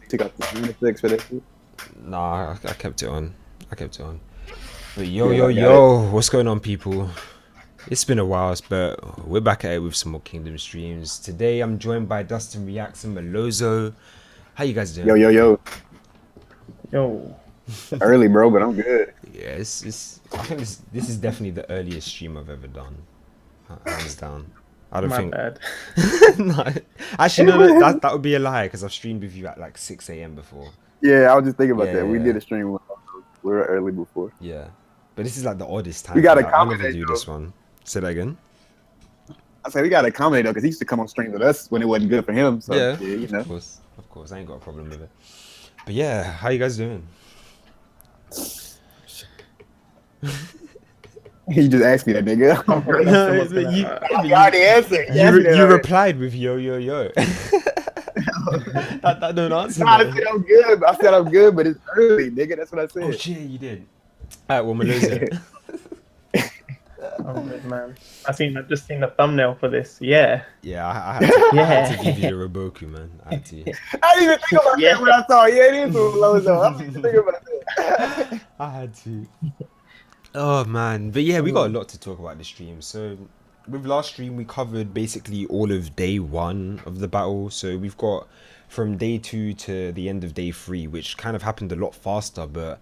Took out the six for this shit. Nah, I kept it on. I kept it on. But Yeah, I got yo, what's going on, people? It's been a while, but we're back at it with some more Kingdom streams. Today, I'm joined by Dustan Reacts and Melozzo. How you guys Yo, doing? yo, yo. Yo, Early, bro, but I'm good. Yeah, I think this is definitely the earliest stream I've ever done, hands down. I don't my think. bad. No, actually, no, that would be a lie because I've streamed with you at like 6 a.m. before. Yeah, I was just thinking about that. We did Yeah, a stream. We were early before. yeah. But this is like the oddest We time for got me. to I never accommodate do though. this one. Say that again. I said we got to accommodate though, because he used to come on stream with us when it wasn't good for him. So Yeah, yeah, you know. of course, I ain't got a problem with it. But yeah, how you guys doing? He just asked me that, nigga. No, but I already answered. you replied with yo yo yo. that don't answer. Nah, I said I'm good. I said I'm good, but it's early, nigga. That's what I said. Oh shit, you did. Alright, well, Melozzo. I'm good, man. I've just seen the thumbnail for this. Yeah. Yeah, I had to give you the Roboku, man. I had to. I didn't even think about that when I saw it. Yeah, it is Melozzo. I didn't even think about that. I had to. Oh man, but yeah, we got a lot to talk about this stream. So, with last stream, we covered basically all of day 1 of the battle. So we've got from day 2 to the end of day 3, which kind of happened a lot faster, but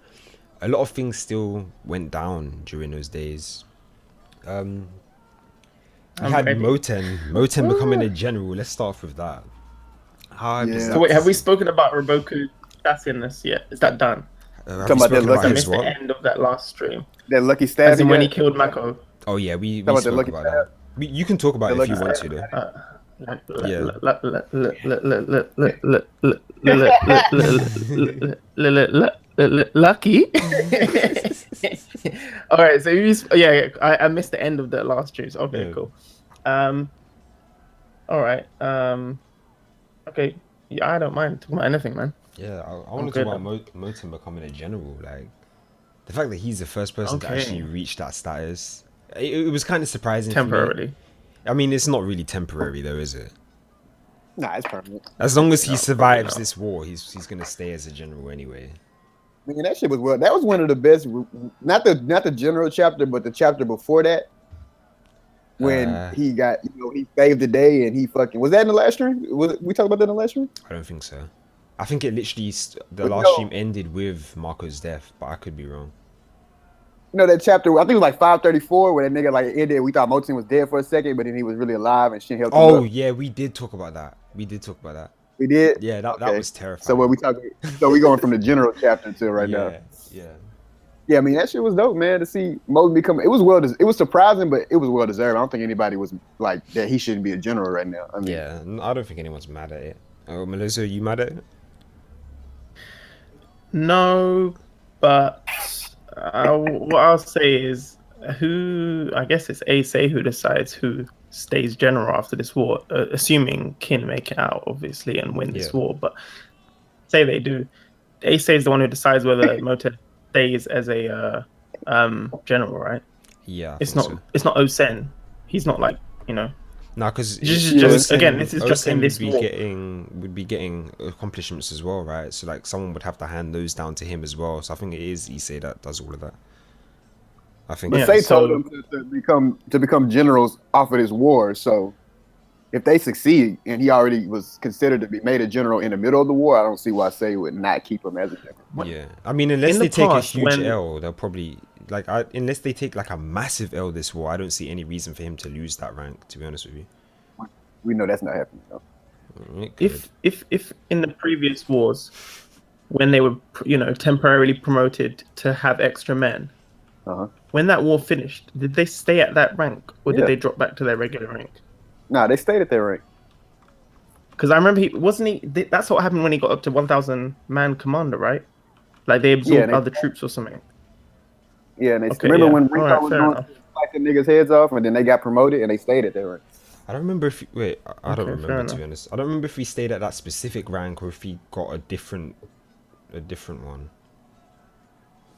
a lot of things still went down during those days. We had ready. Moten becoming a general. Let's start off with that. How Yeah. So wait, have we spoken about Roboku Dacianus yet? Is that done? have Talking you about that spoken lucky- I his missed the what? end of that last stream. That lucky stab. As in when he killed Mako. Oh yeah, we Talking about the spoke lucky about stab. that. You can talk about it The if you lucky want stab. to, though. Lucky. All right, so I missed the end of the last stream. So okay, Yeah. cool. All right. Okay. Yeah, I don't mind talking about anything, man. Yeah, I want to good. talk about Moten becoming a general. Like the fact that he's the first person to Okay. actually reach that status. It was kind of surprising for me. Temporarily. I mean, it's not really temporary though, is it? Nah, it's permanent. As long as he No, survives probably not. this war, he's gonna stay as a general anyway. I mean, that shit was well. That was one of the best. Not the general chapter, but the chapter before that, when he got, he saved the day and he fucking was that in the last stream? We talked about that in the last stream? I don't think so. I think it literally the But last no. stream ended with Marco's death, but I could be wrong. That chapter. I think it was like 534 where that nigga like ended. We thought Moten was dead for a second, but then he was really alive and shit helped him Oh up. yeah, we did talk about that. We did. Yeah, that Okay. was terrifying. So what we talking? So we going from the general chapter to right now. Yeah. Yeah, I mean that shit was dope, man. To see Moten become, it was surprising, but it was well deserved. I don't think anybody was like that. He shouldn't be a general right now. I mean, Yeah, I don't think anyone's mad at it. Oh, Melissa, are you mad at it? No, but what I'll say is I guess it's Ace who decides who stays general after this war, assuming Kin make it out, obviously, and win this Yeah. war. But say they do, Ace is the one who decides whether Moten stays as a general, right? Yeah, It's not Osen. He's not like, No, because again, this is just in this war. would be getting accomplishments as well, right? So like someone would have to hand those down to him as well. So I think it is Issei that does all of that. I think. but Yeah, Say so- told them to become generals off of this war. So if they succeed, and he already was considered to be made a general in the middle of the war, I don't see why Say would not keep him as a general. Yeah, I mean, unless In they the take past, a huge when- L, they'll probably unless they take like a massive L this war. I don't see any reason for him to lose that rank. To be honest with you. We know that's not happening. Though. It could. If in the previous wars, when they were temporarily promoted to have extra men, when that war finished, did they stay at that rank or did Yeah. they drop back to their regular rank? Nah, they stayed at their rank. Because I remember that's what happened when he got up to 1,000 man commander, right? Like they absorbed they- other troops or something. Yeah, and they Okay, remember yeah. when All Rico right, was fair going enough. fighting niggas' heads off, and then they got promoted and they stayed at their rank. I don't remember if I don't Okay, fair remember to be enough. honest. I don't remember if he stayed at that specific rank or if he got a different one.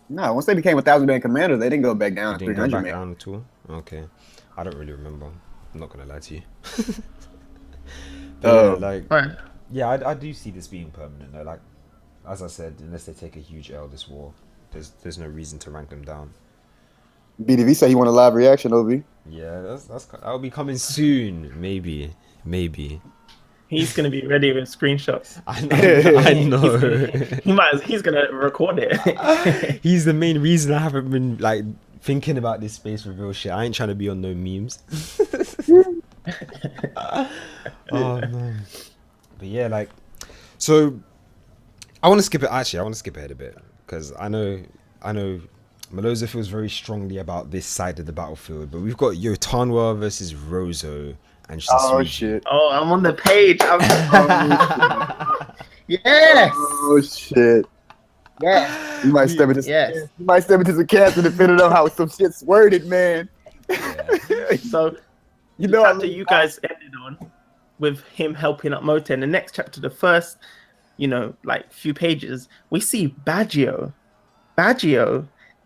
No, once they became 1,000-man commander, they didn't go back down He to didn't go 300 back man. down at all. Okay, I don't really remember. I'm not gonna lie to you. But yeah, like All right. Yeah, I do see this being permanent. Though. Like, as I said, unless they take a huge L this war, there's no reason to rank them down. BDV said he want a live reaction, OV. Yeah, that'll be coming soon. Maybe. He's gonna be ready with screenshots. I know. He's gonna record it. He's the main reason I haven't been like thinking about this space for real shit. I ain't trying to be on no memes. Oh man. But yeah, like, so I want to skip it. Actually, I want to skip ahead a bit because I know Melozzo feels very strongly about this side of the battlefield, but we've got Yotanwa versus Rozo and Shinsuigi. Oh shit! Oh, I'm on the page. Yes. Oh shit! Yeah. You might step into some cancer depending on how some shit's worded, man. Yeah. So you know, chapter you guys ended on with him helping up Mota. In the next chapter, the first, like few pages, we see Baggio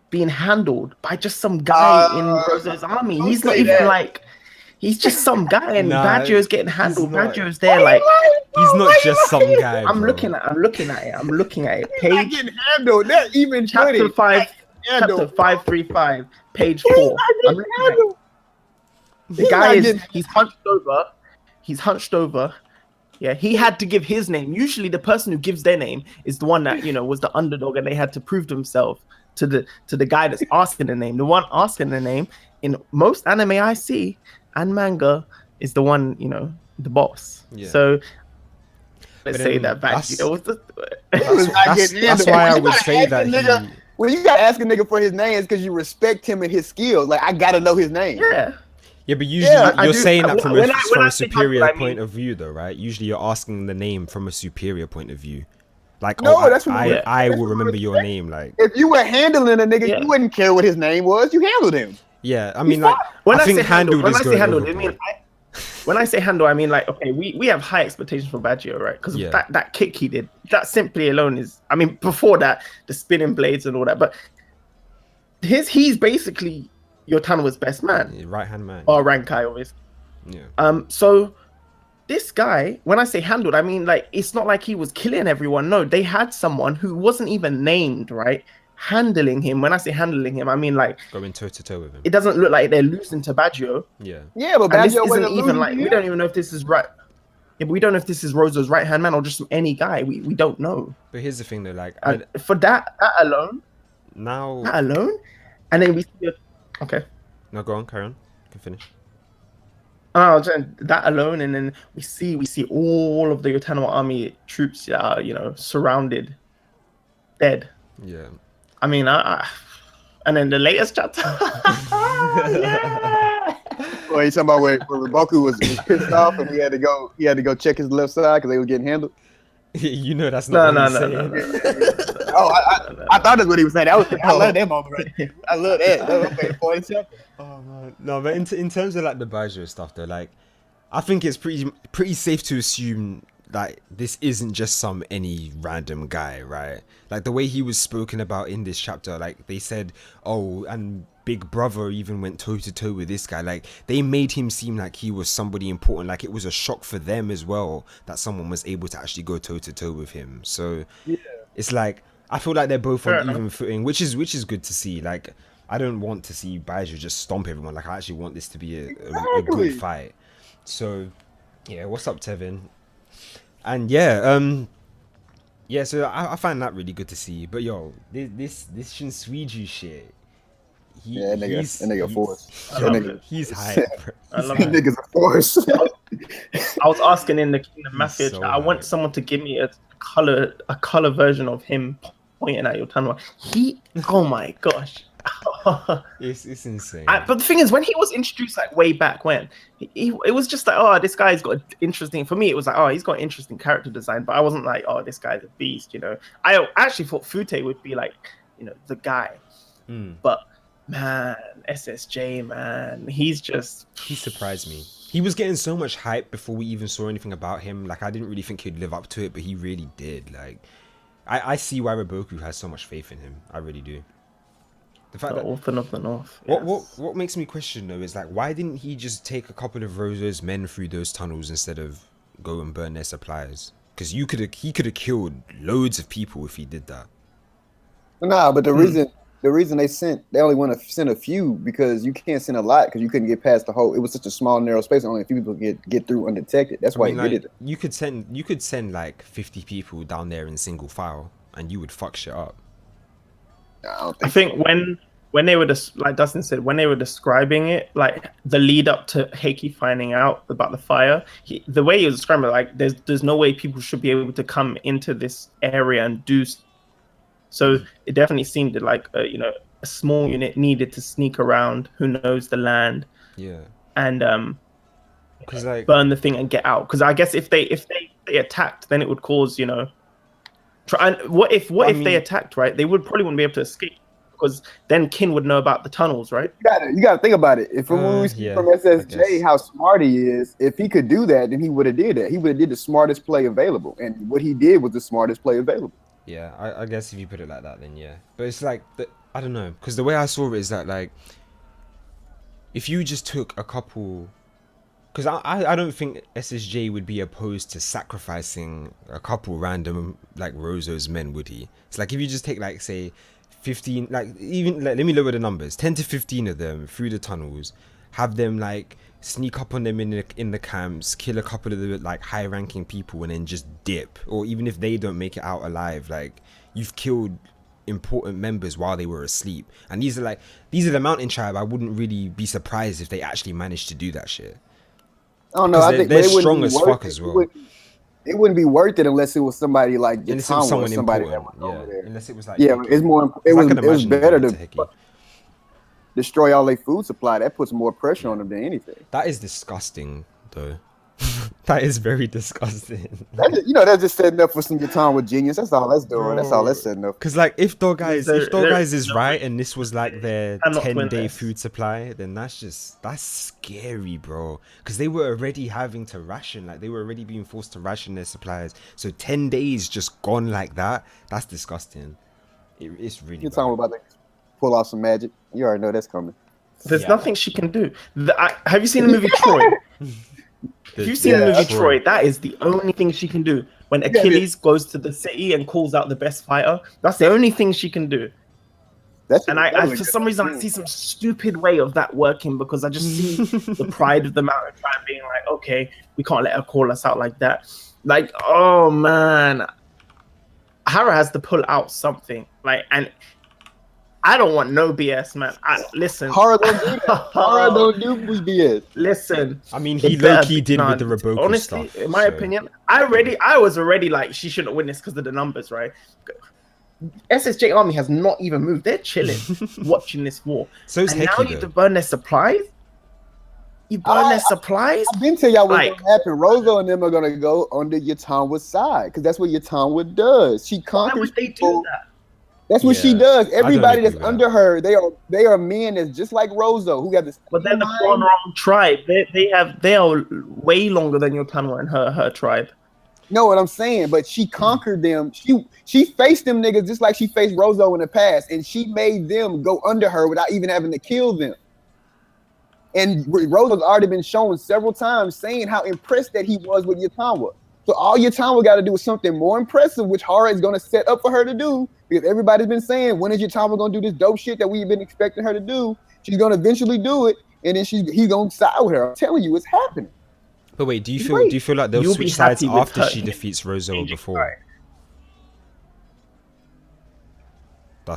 being handled by just some guy in Rozo's army. He's not even like, he's just some guy, and Baggio's getting handled. Baggio's there, like he's not just some guy. I'm bro. looking at it. He's not getting handled. That even Chapter 535, page 4. I'm looking at it. The guy he's hunched over. Yeah, he had to give his name. Usually the person who gives their name is the one that, was the underdog, and they had to prove themselves to the guy that's asking the name. The one asking the name in most anime I see and manga is the one, the boss. Yeah. So let's say that back. That's why I would say that when you gotta ask a nigga for his name, it's because you respect him and his skills. Like, I gotta know his name. Yeah, but usually you're saying that from a superior point of view, though, right? Usually you're asking the name from a superior point of view. Like, I will remember your name. Like, if you were handling a nigga, you wouldn't care what his name was. You handled him. Yeah, I mean, like, when I think handled is going overboard. When I say handle, I mean, like, okay, we have high expectations for Baggio, right? Because that kick he did, that simply alone is, I mean, before that, the spinning blades and all that, but he's basically Yotanwa's best man. Right hand man. Or Rankai, obviously. Yeah. So this guy, when I say handled, I mean, like, it's not like he was killing everyone. No, they had someone who wasn't even named, right? Handling him. When I say handling him, I mean, like, going toe to toe with him. It doesn't look like they're losing to Baggio. Yeah, but Baggio isn't even like, we don't even know if this is right. Yeah, but we don't know if this is Rozo's right hand man or just any guy. We don't know. But here's the thing, though, like, for that alone, and then we see okay. No, go on, carry on. You can finish. Oh, that alone, and then we see all of the Yotanwa army troops, surrounded, dead. Yeah. I mean, and then the latest chapter. Well, you talking about where Riboku was pissed off and he had to go check his left side because they were getting handled. That's not no. Oh, I thought that's what he was saying. I love that moment right there. I love that. Oh man, no, but in terms of like the Baggio stuff, though, like, I think it's pretty safe to assume like this isn't just any random guy, right? Like the way he was spoken about in this chapter, like they said, oh, and Big Brother even went toe to toe with this guy. Like they made him seem like he was somebody important. Like it was a shock for them as well that someone was able to actually go toe to toe with him. So it's like I feel like they're both on even footing, which is good to see. Like I don't want to see Baggio just stomp everyone. Like I actually want this to be a good fight. So yeah, what's up, Tevin? And so I find that really good to see. But yo, this Shinsuigi shit. That nigga force. He's hype. I love that nigga's a force. I was asking in the Kingdom message, so I want someone to give me a color version of him pointing at Yotanwa. Oh my gosh. It's insane. But the thing is, when he was introduced like way back when, it was just like, oh, this guy's got interesting. For me, it was like, oh, he's got interesting character design. But I wasn't like, oh, this guy's a beast. I actually thought Fute would be like, the guy. But man, SSJ, man, he surprised me. He was getting so much hype before we even saw anything about him. Like I didn't really think he'd live up to it, but he really did. Like I see why Riboku has so much faith in him. I really do. The fact that Orphan of the North. What makes me question though is like, why didn't he just take a couple of Rozo's men through those tunnels instead of go and burn their supplies? Because he could have killed loads of people if he did that. Nah, but the reason they only want to send a few because you can't send a lot because you couldn't get past the whole. It was such a small narrow space, only a few people get through undetected. That's why he did it. You could send like 50 people down there in single file, and you would fuck shit up. I think when they were like Dustin said, when they were describing it, like the lead up to Heike finding out about the fire, the way he was describing it, like there's no way people should be able to come into this area and do. So it definitely seemed like a small unit needed to sneak around. Who knows the land? Yeah. And like burn the thing and get out. Because I guess if they attacked, then it would cause what if they attacked, right? They probably wouldn't be able to escape because then Kin would know about the tunnels, right? You gotta think about it. If when we see from SSJ how smart he is, if he could do that, then he would have did that. He would have did the smartest play available, and what he did was the smartest play available. Yeah, I guess if you put it like that, then yeah. But it's like, I don't know, because the way I saw it is that, like, if you just took a couple... Because I don't think SSJ would be opposed to sacrificing a couple random, like, Rozo's men, would he? It's like, if you just take, like, say, 15... Like, even... Like, let me lower the numbers. 10 to 15 of them through the tunnels. Have them, like, sneak up on them in the camps, kill a couple of the like high-ranking people, and then just dip. Or even if they don't make it out alive, like you've killed important members while they were asleep. And these are the mountain tribe. I wouldn't really be surprised if they actually managed to do that shit. Oh no, I think they're strong as fuck as well. It wouldn't be worth it unless it was somebody like someone or somebody important. that was over there. Unless it was like it's more. It was better to destroy all their food supply. That puts more pressure on them than anything. That is disgusting, though. That is very disgusting. That's just setting up for some Yatan with genius. That's all that's doing. Bro. That's all that's setting up. Because like, if Dog Eyes is right, and this was like their 10-day food supply, then that's scary, bro. Because they were already having to ration, like they were already being forced to ration their supplies. So 10 days just gone like that. That's disgusting. It's really. You're talking about that. Pull off some magic. You already know that's coming. There's nothing she can do. Have you seen the movie Troy? If you've seen the movie Troy, that is the only thing she can do. When Achilles goes to the city and calls out the best fighter, that's the only thing she can do. I for some reason I see some stupid way of that working because I just see the pride of the mountain tribe being like, okay, we can't let her call us out like that. Like, oh man, Hara has to pull out something and I don't want no BS, man. Listen. Hara don't do that. Hara don't do BS. Listen. I mean, he low-key did with the Roboku honestly, stuff. In my opinion, I was already like, she shouldn't win this because of the numbers, right? SSJ army has not even moved. They're chilling, watching this war. So is Hecky, now you have to burn their supplies? You burn their supplies? I didn't tell y'all what's going to happen. Rozo and them are going to go under Yatanwa's side because that's what Yatanwa does. She conquers. Why would they do that? That's what she does. Everybody that's under her, they are men that's just like Rozo who got this. But they're the wrong tribe. They are way longer than Yotanwa and her tribe. Know what I'm saying? But she conquered them. She faced them niggas just like she faced Rozo in the past, and she made them go under her without even having to kill them. And Rozo's already been shown several times saying how impressed that he was with Yatanwa. So all Yatanwa got to do is something more impressive, which Hara is going to set up for her to do. Because everybody's been saying, when is Yatanwa going to do this dope shit that we've been expecting her to do? She's going to eventually do it, and then he's going to side with her. I'm telling you, it's happening. But wait, do you feel like they'll switch sides after she defeats Rozo or before?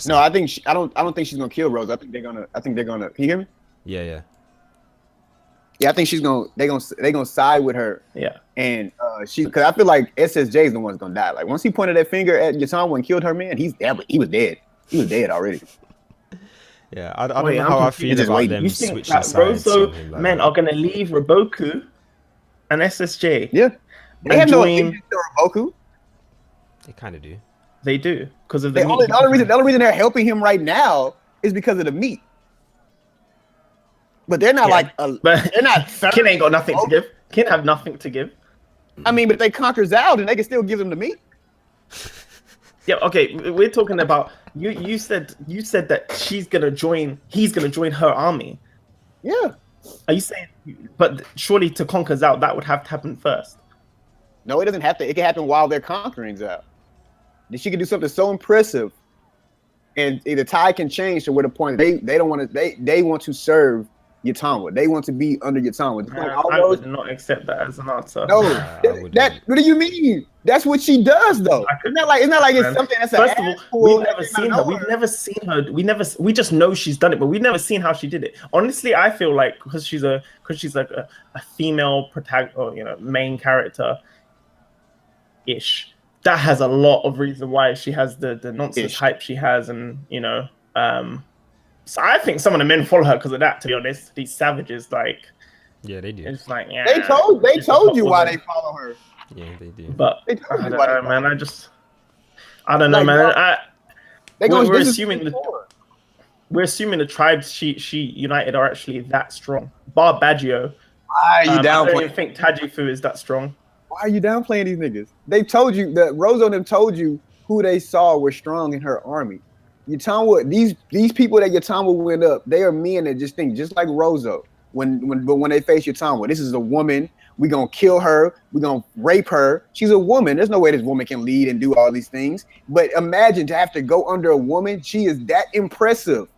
No, I don't think she's going to kill Rozo. I think they're gonna. Can you hear me? Yeah. Yeah, I think they're gonna side with her. Yeah, and because I feel like SSJ is the one that's gonna die. Like once he pointed that finger at Yatanwa and killed her man, he was dead. He was dead already. Yeah, I don't know how I feel about them switching sides. Rozo men are gonna leave Roboku and SSJ. Yeah, they have no allegiance to Roboku. They kind of do. They do because of the only reason they're helping him right now is because of the meat. But they're not but they're not. Kin ain't got nothing to give. Kin have nothing to give. I mean, but if they conquer Zal, then they can still give them the meat. Yeah, okay. We're talking about you said that he's gonna join her army. Yeah. Are you saying? But surely to conquer Zal, that would have to happen first. No, it doesn't have to. It can happen while they're conquering Zal. She can do something so impressive, and the tide can change to where the point they don't want to. They want to serve Yatanwa. They want to be under Yatanwa. I would not accept that as an answer. No, that. What do you mean? That's what she does, though. It's not like it's something that's. First of all, we've never seen her. We've never seen her. We just know she's done it, but we've never seen how she did it. Honestly, I feel like because she's like a female protagonist, or main character ish. That has a lot of reason why she has the nonsense hype she has, and so I think some of the men follow her because of that. To be honest, these savages, like, yeah, they do. It's like, yeah, they told you why they follow her. Yeah, they do. But I don't know, man. I don't know, man. We're assuming the tribes she united are actually that strong. Bar Baggio. Why are you downplaying? I don't even think Tajifu is that strong. Why are you downplaying these niggas? They told you that Rozo and them told you who they saw were strong in her army. Yatanwa, these people that Yatanwa went up, they are men that just think just like Rozo. When they face Yatanwa, this is a woman. We're gonna kill her. We're gonna rape her. She's a woman. There's no way this woman can lead and do all these things. But imagine to have to go under a woman. She is that impressive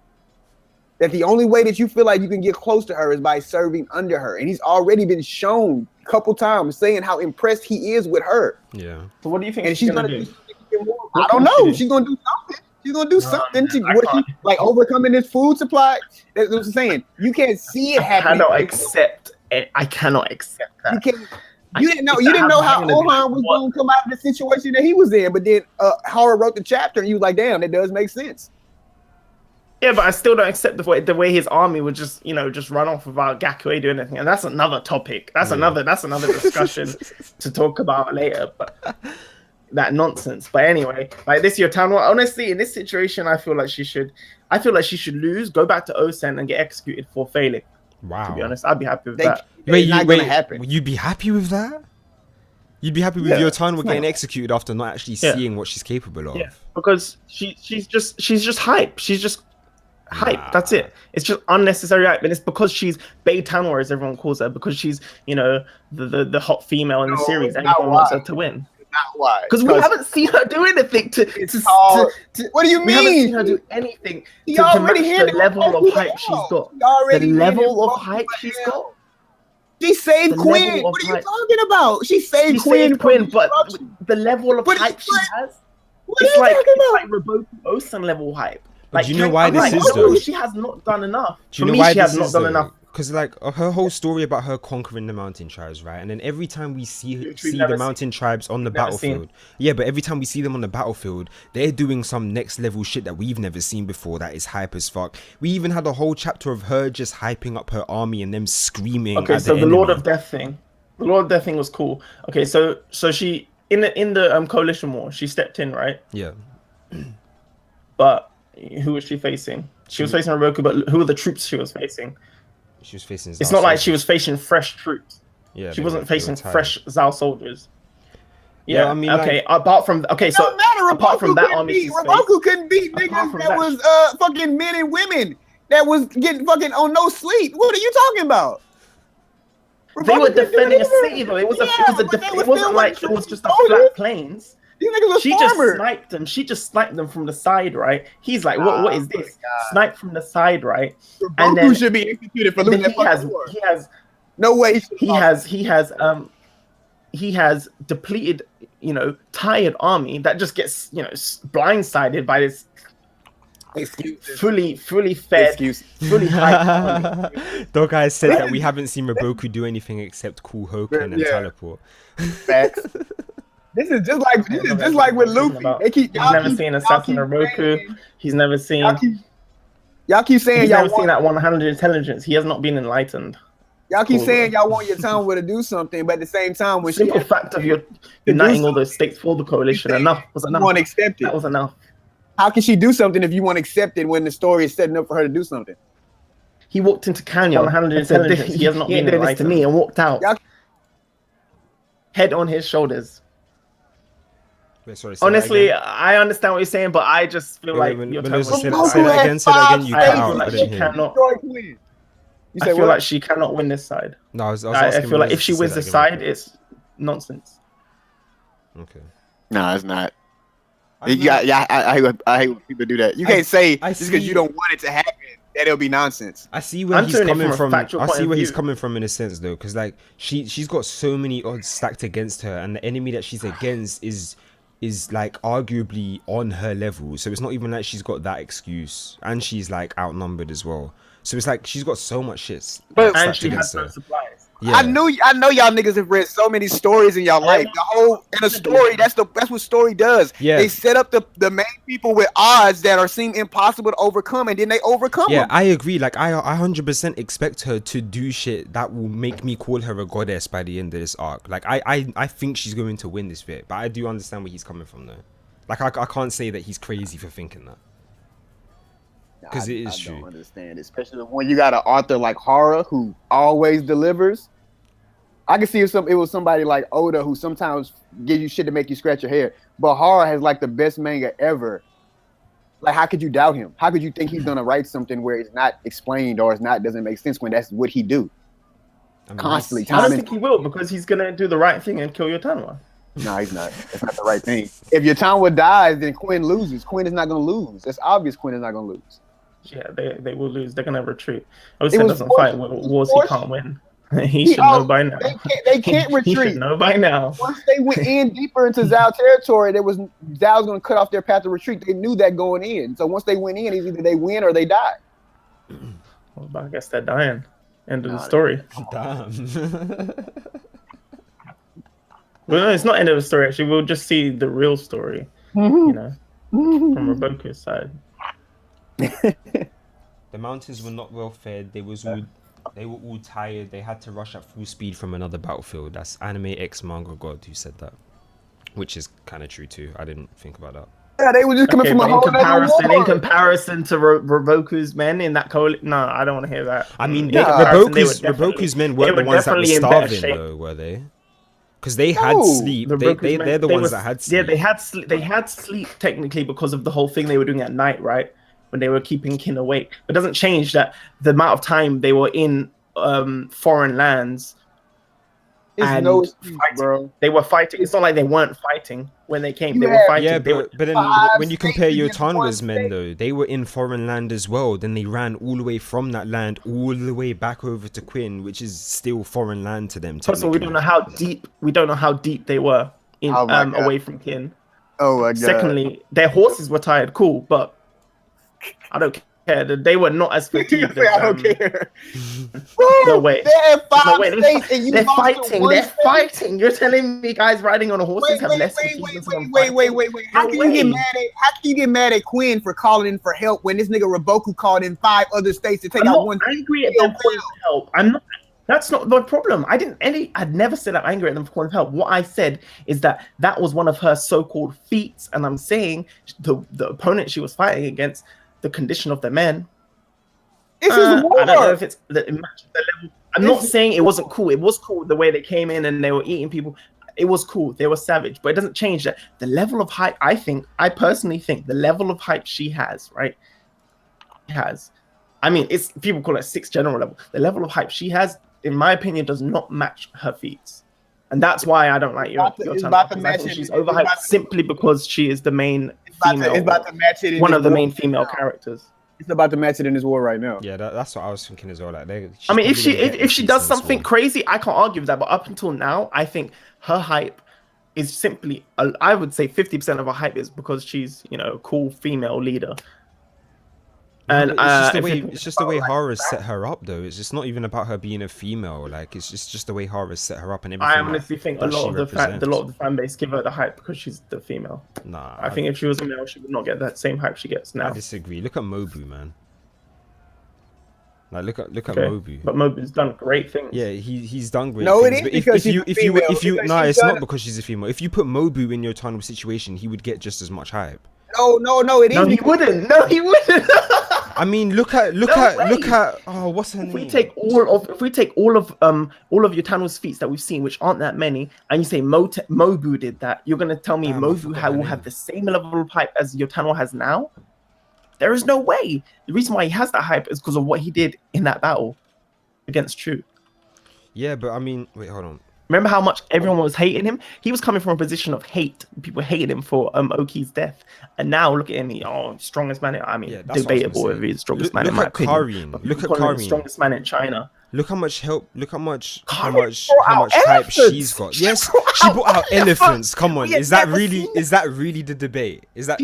that the only way that you feel like you can get close to her is by serving under her. And he's already been shown a couple times saying how impressed he is with her. Yeah. So what do you think? And she's gonna do? I don't know. She's gonna do something. She's gonna do something to overcoming this food supply. That's what I'm saying. You can't see it happening. I cannot accept that. You didn't know how Ohan was going to come out of the situation that he was in, but then Howard wrote the chapter, and you was like, "Damn, that does make sense." Yeah, but I still don't accept the way his army would just run off without Gakue doing anything, and that's another topic. That's another discussion to talk about later. But that nonsense. But anyway, like this Yatanwa, honestly, in this situation, I feel like she should lose, go back to Osen, and get executed for failing. Wow. To be honest, I'd be happy with that. Wait, you'd be happy with that? You'd be happy with Yatanwa getting executed after not actually seeing what she's capable of? Yeah, because she's just hype. She's just hype. That's it. It's just unnecessary hype, and it's because she's Beitanwa, as everyone calls her, because she's the hot female in the series. Everyone wants her to win. Not why. Because we haven't seen her do anything what do you mean? We haven't seen her do anything to match the level of hype she's got. The level of hype she's got. She saved Quinn. What are you talking about? She saved Quinn, but the level of hype she has, it's like Roboku Osan level hype. Like, do you know why this is though? She has not done enough. Do you know why this is though? Because like her whole story about her conquering the mountain tribes, right? And then every time we see the mountain tribes on the battlefield, but every time we see them on the battlefield, they're doing some next level shit that we've never seen before. That is hype as fuck. We even had a whole chapter of her just hyping up her army and them screaming. Okay, so the Lord of Death thing was cool. Okay, so she in the coalition war, she stepped in, right? Yeah. But who was she facing? She was facing Roku, but who were the troops she was facing? She was facing. It's not like she was facing fresh troops. Yeah, she wasn't facing fresh Zal soldiers. Yeah, I mean, okay. Apart from so apart from that army, Roboku couldn't beat niggas that was fucking men and women that was getting fucking on no sleep. What are you talking about? They were defending a city though. It wasn't like it was just a flat plains. She just sniped them from the side, right? He's like, what is this? Snipe from the side, right? And then should be executed for losing he has no way. He has depleted, tired army that just gets, blindsided by this fully fed, fully hyped. Dog guys said that we haven't seen Roboku do anything except cool Hoken and teleport. Facts. This is just like with Luffy. He's never seen Assassin Roku. He's never seen. Y'all keep saying he's never seen that 100 intelligence. He has not been enlightened. Y'all keep saying y'all want Yatanwa to do something, but at the same time, when simple fact of your uniting all those states for the coalition, enough was enough. You want to accept it. That was enough. How can she do something if you want to accept it when the story is setting up for her to do something? He walked into Canyon 100 intelligence. He has not been enlightened to me and walked out. Head on his shoulders. Wait, sorry, honestly, I understand what you're saying, but I just feel like you're say that again. You cut out. I feel like she cannot win this side. No, I was I feel like if she wins this side, it's nonsense. Okay. No, it's not. I don't Yeah, I hate when people do that. You can't say I just because see- you don't want it to happen that it'll be nonsense. I see where I'm he's doing it coming from a from. factual I point see of where he's view. coming from in a sense though, because like she's got so many odds stacked against her, and the enemy that she's against is like arguably on her level. So it's not even like she's got that excuse, and she's like outnumbered as well. So it's like she's got so much shit like, And stacked she against has no her. supplies. Yeah. I know y'all niggas have read so many stories in y'all life. The whole in a story, that's what story does. Yeah. They set up the main people with odds that seem impossible to overcome, and then they overcome Yeah, them. I agree. Like I 100% expect her to do shit that will make me call her a goddess by the end of this arc. Like I think she's going to win this bit, but I do understand where he's coming from though. Like I can't say that he's crazy for thinking that. Because it is true. I don't understand, especially when you got an author like Hara who always delivers. I can see if it was somebody like Oda who sometimes gives you shit to make you scratch your hair, but Hara has like the best manga ever. Like, how could you doubt him? How could you think he's gonna write something where it's not explained or doesn't make sense when that's what he do? I mean, Constantly, I don't time think he will because he's gonna do the right thing and kill your Tanwa. No, he's not. That's not the right thing. If your Tanwa dies, then Quinn loses. Quinn is not gonna lose. It's obvious Quinn is not gonna lose. Yeah, they will lose. They're gonna retreat. Oda doesn't fight wars he can't win. He should know by now. They can't retreat. He should know by now. Once they went in deeper into Zhao territory, Zhao's going to cut off their path to retreat. They knew that going in. So once they went in, it's either they win or they die. Well, I guess they're dying. End of the story. Damn. Well, no, it's not end of the story. Actually, we'll just see the real story. You know, from Raboku's side. The mountains were not well fed. They were all tired. They had to rush at full speed from another battlefield. That's anime X manga god who said that, which is kind of true too. I didn't think about that. Yeah, they were just coming from a whole in comparison to Raboku's men in that no, I don't want to hear that. I mean, Raboku's men weren't the ones that were starving though, were they? Because they had sleep. They're the ones that had sleep. Yeah, they had sleep technically because of the whole thing they were doing at night, right? When they were keeping Kin awake. But it doesn't change that the amount of time they were in foreign lands. It's no excuse, bro. They were fighting. It's not like they weren't fighting when they came. They were fighting. Yeah, but then when you compare Yotanwa's men though, they were in foreign land as well. Then they ran all the way from that land all the way back over to Quinn, which is still foreign land to them. First of all, we don't know how deep. We don't know how deep they were in away from Kin. Oh my god. Secondly, their horses were tired. Cool, but I don't care. They were not as fatigued. I don't care. No way. They're in five states and they're fighting. They're fighting. You're telling me guys riding on horses have less fatigue than someone fighting? Wait. How can you get mad at Quinn for calling in for help when this nigga Raboku called in 5 other states to take out one? I'm angry at them for help. I'm not. That's not the problem. I'd never said I'm angry at them for calling help. What I said is that was one of her so-called feats, and I'm saying the opponent she was fighting against, the condition of the men. This is war. I don't know if it matches the level. I'm not saying it wasn't cool. It was cool the way they came in and they were eating people. It was cool. They were savage, but it doesn't change that the level of hype. I personally think the level of hype she has, right? I mean, it's people call it 6th general level. The level of hype she has, in my opinion, does not match her feats. And that's why I don't like your she's overhyped simply because she is the main female. It's about to match it. One of the main female characters. It's about to match it in this war right now. Yeah, that's what I was thinking as well. Like, I mean, if she does something crazy, I can't argue with that. But up until now, I think her hype is simply, I would say, 50% of her hype is because she's, a cool female leader. And it's just the way Hara set her up, though. It's just not even about her being a female. Like, it's just the way Hara set her up and everything. I honestly think a lot of the fan base give her the hype because she's the female. Nah, I think if she was a male, she would not get that same hype she gets now. I disagree. Look at Mobu, man. Like, look at Mobu. But Mobu's done great things. Yeah, he's done great things. It is but because it's not because she's a female. If you put Mobu in your Yotanwa situation, he would get just as much hype. No, it is. No, he wouldn't. No, he wouldn't. I mean, look at what's her name? If we take all of Yotanwa's feats that we've seen, which aren't that many, and you say Mobu did that, you're gonna tell me Mobu will have the same level of hype as Yotanwa has now? There is no way. The reason why he has that hype is because of what he did in that battle against True. Yeah, but I mean, wait, hold on. Remember how much everyone was hating him? He was coming from a position of hate. People hated him for Oki's death. And now look at him. Strongest man. I mean, Yeah, that's what I was debatable gonna if say. he's the strongest man in Look my at opinion. Karin. But Look people at calling him the Karin. strongest man in China. Look how much help. Look how much Karin brought how out much hype elephants. she's got. She Yes, brought she out brought out elephants. Come on, We had is that never really seen that. is that really the debate? Is that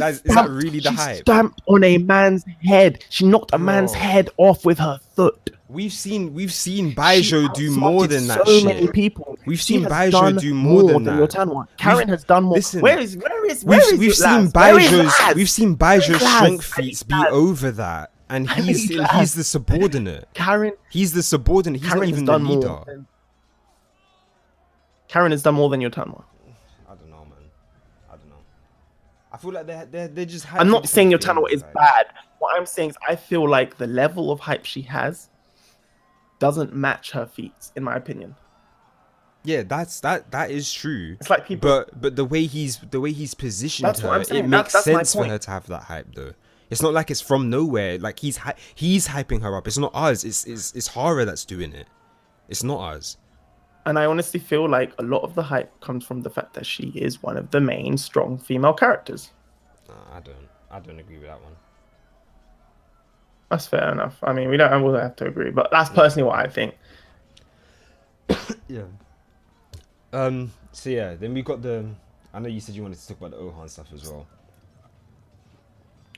really the She hype? stamped on a man's head. She knocked a man's Bro. head off with her foot. We've seen She Baijo do more outsmarted than that so shit. many people. We've She seen has Baijo done do more than your that. Tanwa. Karen has done more. Listen, Where is Laz? We've seen Baijo's Laz? strength I feats need be Laz. over that, and I he's need Laz. the subordinate. Karen He's the subordinate. He's Karen not has even the done leader. more than- Karen has done more than your Tanwa. I don't know, man. I don't know. I feel like they're just. I'm not saying your different Tanwa is things, like- bad. What I'm saying is I feel like the level of hype she has doesn't match her feats, in my opinion. Yeah, that is true. It's like people. But the way he's positioned That's what her, I'm saying. it makes That's my sense for point. her to have that hype though. It's not like it's from nowhere. Like he's hyping her up. It's not us. It's Hara that's doing it. It's not us. And I honestly feel like a lot of the hype comes from the fact that she is one of the main strong female characters. I don't agree with that one. That's fair enough. I mean, we'll have to agree, but that's personally what I think. Yeah. So yeah, then we got the. I know you said you wanted to talk about the Ohan stuff as well,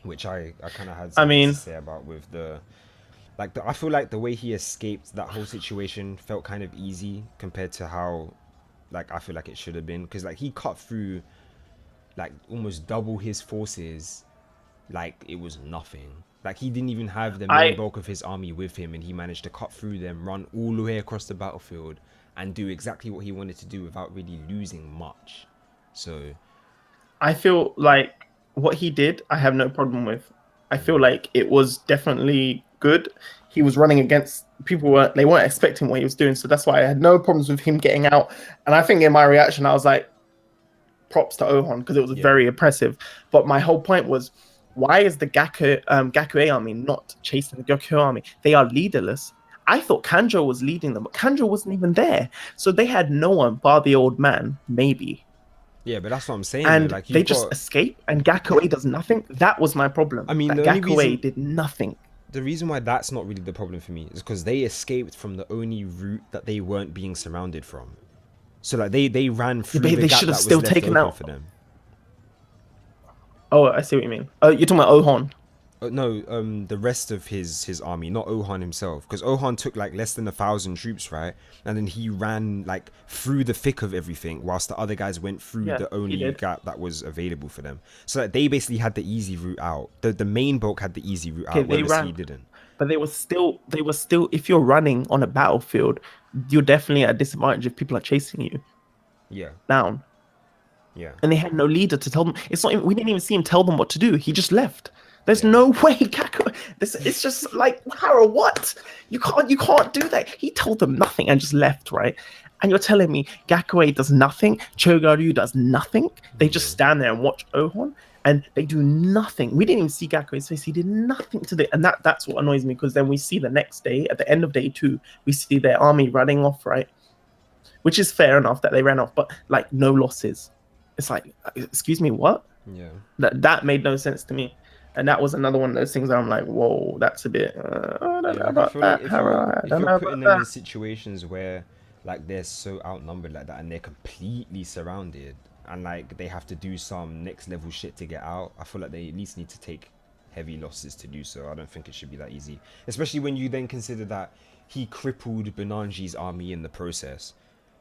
which I kind of had something to say about with the. I feel like the way he escaped that whole situation felt kind of easy compared to how, I feel like it should have been, because he cut through, almost double his forces, it was nothing. He didn't even have the main bulk of his army with him, and he managed to cut through them, run all the way across the battlefield, and do exactly what he wanted to do without really losing much. So, I feel like what he did, I have no problem with. I feel like it was definitely good. He was running against people they weren't expecting what he was doing, so that's why I had no problems with him getting out. And I think in my reaction, I was like, props to Ohan, because it was very impressive. But my whole point was, why is the Gakue army not chasing the Gakue army? They are leaderless. I thought Kanjo was leading them, but Kanjo wasn't even there. So they had no one bar the old man, maybe. Yeah, but that's what I'm saying. And they just escape, and Gakue does nothing. That was my problem. I mean, Gakue did nothing. The reason why that's not really the problem for me is because they escaped from the only route that they weren't being surrounded from. So they ran through the gap should have that still was left taken open out for them. Oh, I see what you mean. Oh, you're talking about Ohan. No, the rest of his army, not Ohan himself, because Ohan took less than 1,000 troops, right? And then he ran through the thick of everything, whilst the other guys went through the only gap that was available for them. So they basically had the easy route out. The main bulk had the easy route out, whereas he didn't. But they were still. If you're running on a battlefield, you're definitely at a disadvantage if people are chasing you. Yeah. Down. Yeah. And they had no leader to tell them. It's not. We didn't even see him tell them what to do. He just left. There's no way, Gakue. It's just Hara, what? You can't do that. He told them nothing and just left, right? And you're telling me Gakue does nothing, Chogaryu does nothing. They just stand there and watch Ohan, and they do nothing. We didn't even see Gakue's face. He did nothing to and that's what annoys me, because then we see the next day, at the end of day 2, we see their army running off, right? Which is fair enough that they ran off, but no losses. It's excuse me, what? Yeah. That made no sense to me. And that was another one of those things where I'm like, whoa, that's a bit. I don't know about that, Hara. If you're putting them in situations where they're so outnumbered like that, and they're completely surrounded, and they have to do some next level shit to get out, I feel like they at least need to take heavy losses to do so. I don't think it should be that easy, especially when you then consider that he crippled Benanji's army in the process.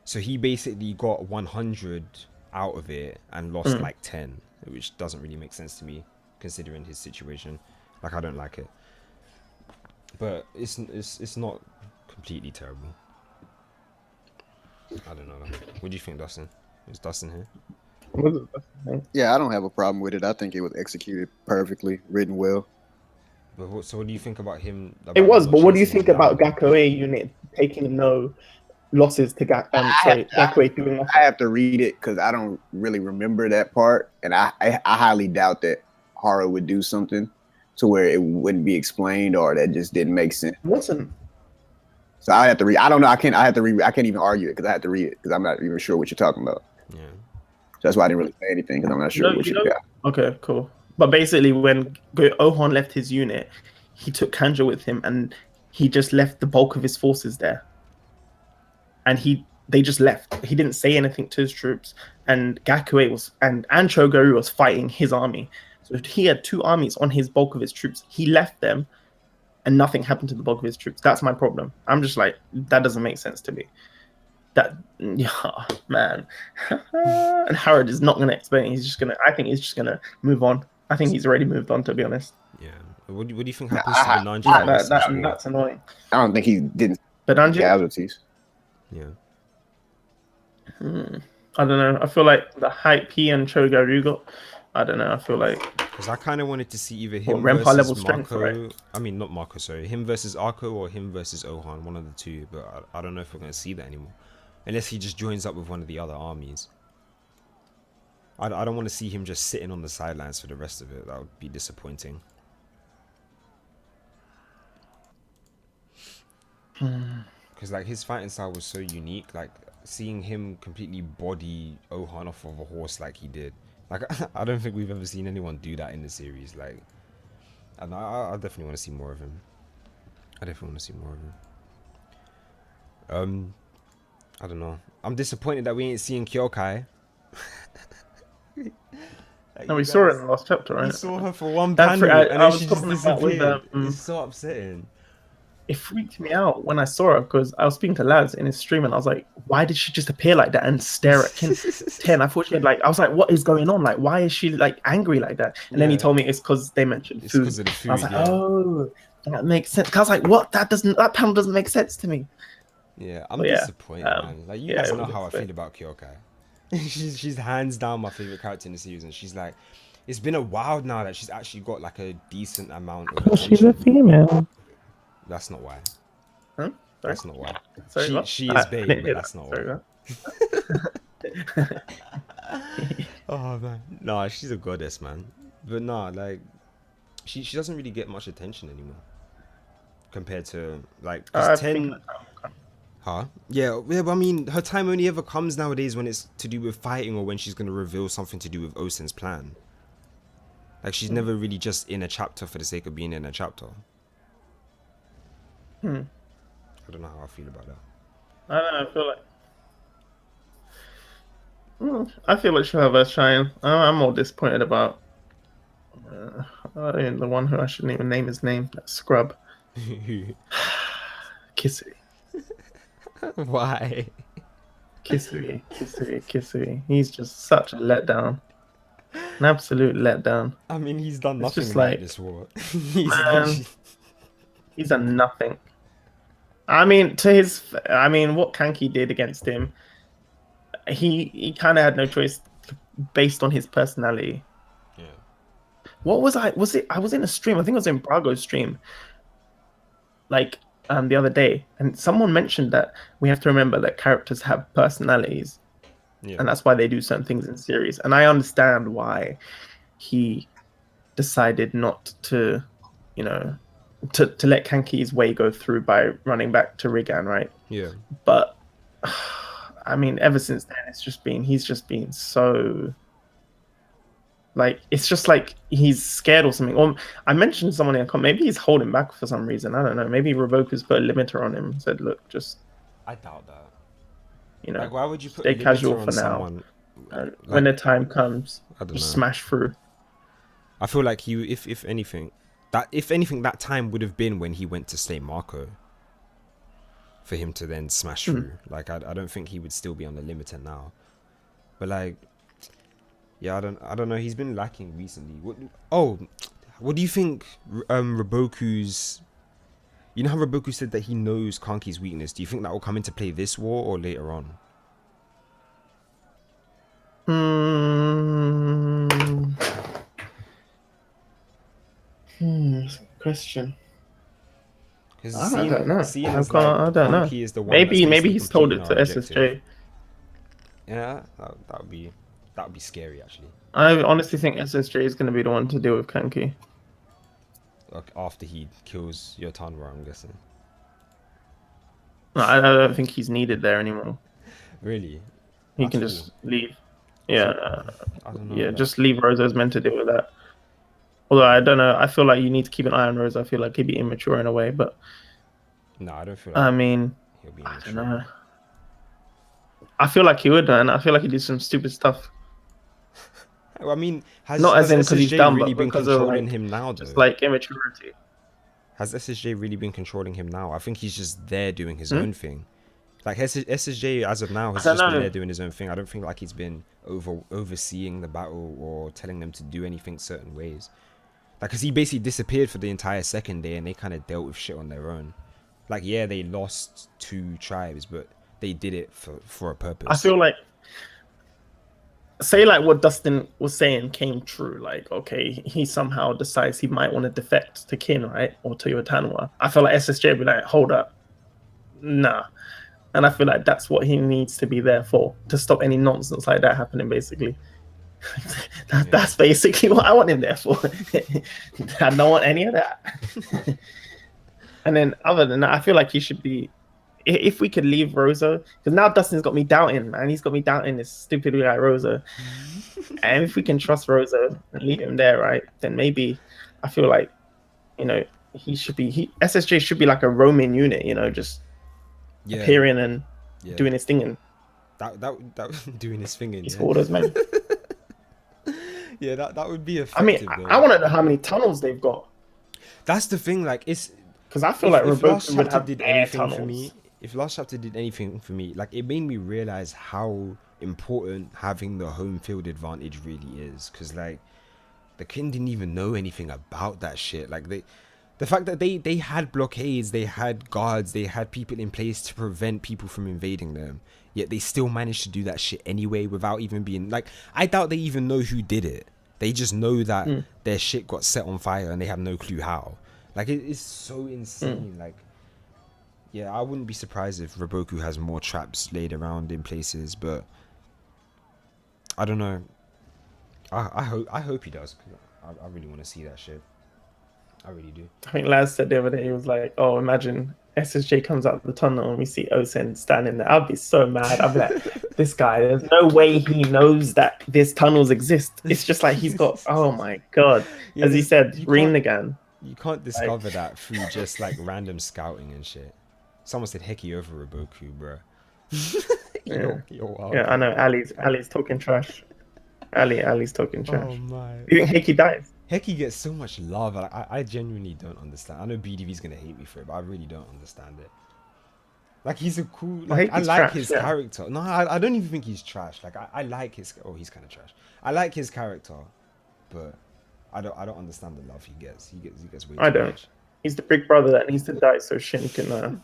So he basically got 100 out of it and lost 10, which doesn't really make sense to me, considering his situation. I don't like it, but it's not completely terrible. I don't know. What do you think, Dustin? Is Dustin here? Yeah, I don't have a problem with it. I think it was executed perfectly, written well. But so what do you think about him? It was, but what do you think about Gakue unit taking no losses to Gakue doing nothing? I have to read it because I don't really remember that part, and I highly doubt that Hara would do something to where it wouldn't be explained, or that just didn't make sense. It wasn't. So I have to read. I don't know. I have to read. I can't even argue it because I have to read it because I'm not even sure what you're talking about. Yeah. So that's why I didn't really say anything because I'm not sure what you got. Okay, cool. But basically, when Ohan left his unit, he took Kanja with him, and he just left the bulk of his forces there. And they just left. He didn't say anything to his troops. And Gakue and Chogoru was fighting his army. So he had two armies on his bulk of his troops. He left them, and nothing happened to the bulk of his troops. That's my problem. I'm just like, that doesn't make sense to me. Yeah, man. And Harrod is not going to explain. I think he's just going to move on. I think he's already moved on, to be honest. Yeah. What do you think happens to the Nanji? That's annoying. I don't think he didn't. The Nanji? Casualties. Yeah. I don't know. I feel like the hype he and Chogoru got, I don't know. I feel like... Because I kind of wanted to see either him versus level Marco. Strength, right? I mean, not Marco, sorry. Him versus Arco or him versus Ohan, one of the two. But I don't know if we're going to see that anymore. Unless he just joins up with one of the other armies. I don't want to see him just sitting on the sidelines for the rest of it. That would be disappointing. Because like his fighting style was so unique. Like seeing him completely body Ohan off of a horse like he did. Like I don't think we've ever seen anyone do that in the series. Like, and I definitely want to see more of him. I don't know. I'm disappointed that we ain't seeing Kyokai. Like, no, we saw it in the last chapter, right? We saw her for one panel, and then she just disappeared. It's so upsetting. It freaked me out when I saw her because I was speaking to lads in his stream and I was like, why did she just appear like that and stare at Ten? I thought she had I was like, what is going on? Like, why is she like angry like that? And then he told me it's because they mentioned food. It's because of the food. I was like, oh, that makes sense. I was like, what? That panel doesn't make sense to me. Yeah, I'm disappointed, man. Like, you guys know how I feel about Kyokai. she's hands down my favorite character in the series, and she's like, it's been a while now that she's actually got like a decent amount of attention. She's a female. That's not why. Huh? That's not why. Sorry, she is babe, but that's not why. Oh man, nah, she's a goddess, man. But nah, like, she doesn't really get much attention anymore compared to like 10. Huh? Yeah, but I mean, her time only ever comes nowadays when it's to do with fighting or when she's gonna reveal something to do with Osen's plan. Like, she's never really just in a chapter for the sake of being in a chapter. I don't know how I feel about that. I don't know. I feel like she'll have her shine. I'm more disappointed about the one who I shouldn't even name his name. That scrub. Kisui. Why? Kisui. He's just such a letdown. An absolute letdown. I mean, he's done nothing just like this war. He's done nothing. I mean, what Kanki did against him, he kind of had no choice based on his personality. Yeah. What was I? I was in a stream. I think it was in Brago's stream. Like the other day, and someone mentioned that we have to remember that characters have personalities, and that's why they do certain things in series. And I understand why he decided not to, to let Kanki's way go through by running back to Rigan, right? Yeah. But I mean, ever since then, he's just been so, like, it's just like he's scared or something. Or I mentioned someone in a comment, maybe he's holding back for some reason. I don't know. Maybe Revoker's put a limiter on him and said, look, just... I doubt that. Like, why would you put stay a limiter casual on for now. Someone, when the time comes, just smash through. I feel like he, if anything, that time would have been when he went to Saint Marco. For him to then smash through. Like, I don't think he would still be on the limiter now. But like, yeah, I don't know. He's been lacking recently. What do you think Raboku's... You know how Raboku said that he knows Kanki's weakness? Do you think that will come into play this war or later on? Question. I don't know. I don't know. Is the one maybe he's told it to SSJ. Yeah, that would be scary actually. I honestly think SSJ is going to be the one to deal with Kanki. Like after he kills your Tanra, I'm guessing. No, I don't think he's needed there anymore. Really? He At can all? just leave. I Yeah, feel, I don't know. yeah, Like, just leave Rosa's meant to deal with that. Although I don't know, I feel like you need to keep an eye on Rosa. I feel like he'd be immature in a way, but no, I don't feel like I mean, he'll be I don't immature. know. I feel like he would, and I feel like he did some stupid stuff. Well, I mean, has Not as in because he's SSJ dumb, really but been because of controlling like him now, just though? like immaturity. Has SSJ really been controlling him now? I think he's just there doing his Hmm? own thing. Like SSJ as of now I has don't just been there know. doing his own thing. I don't think like he's been overseeing the battle or telling them to do anything certain ways. Like, cause he basically disappeared for the entire second day, and they kind of dealt with shit on their own. Like, yeah, they lost 2 tribes, but they did it for a I purpose. feel like say like what Dustin was saying came true. Like, okay, he somehow decides he might want to defect to Kin, right? Or to Yotanwa. I feel like SSJ would be like, hold up. Nah. And I feel like that's what he needs to be there for, to stop any nonsense like that happening, basically. That's basically what I want him there for. I don't want any of that. And then other than that, I feel like he should be, if we could leave Rosa, because now Dustin's got me doubting, man. He's got me doubting this stupid guy Rosa. And if we can trust Rosa and leave him there, right, then maybe I feel like, you know, SSJ should be like a roaming unit, you know, just appearing and doing his thing and that doing his thing in his orders, man. Yeah, that would be effective. I mean, I want to know how many tunnels they've got. That's the thing, like, it's because I feel like Roboku would have did anything anything for me. If last chapter did anything for me, like, it made me realize how important having the home field advantage really is. Because, like, the king didn't even know anything about that shit. Like, the fact that they had blockades, they had guards, they had people in place to prevent people from invading them, yet they still managed to do that shit anyway without even being like, I doubt they even know who did it. They just know that their shit got set on fire and they have no clue how. Like, it is so insane. Like, yeah, I wouldn't be surprised if Roboku has more traps laid around in places, but I don't know. I hope he does. I really want to see that shit. I really do. I think Laz said the other day, he was like, oh, imagine SSJ comes out of the tunnel and we see Osen standing there. I'd be so mad. I'd be like, this guy, there's no way he knows that these tunnels exist. It's just like he's got, oh my God. Yeah, as he said, Rinnegan. You can't discover that through just like random scouting and shit. Someone said Heki over Roboku, bro. You're wild. Yeah, I know. Ali's talking trash. Ali's talking trash. Oh my. You think Heki dies? Heki gets so much love. Like, I genuinely don't understand. I know BDV's gonna hate me for it, but I really don't understand it. Like, he's a cool. Like, I like his character. No, I don't even think he's trash. Like, I like his. Oh, he's kind of trash. I like his character, but I don't understand the love he gets. He gets way too much. He's the big brother that needs to die so Shin can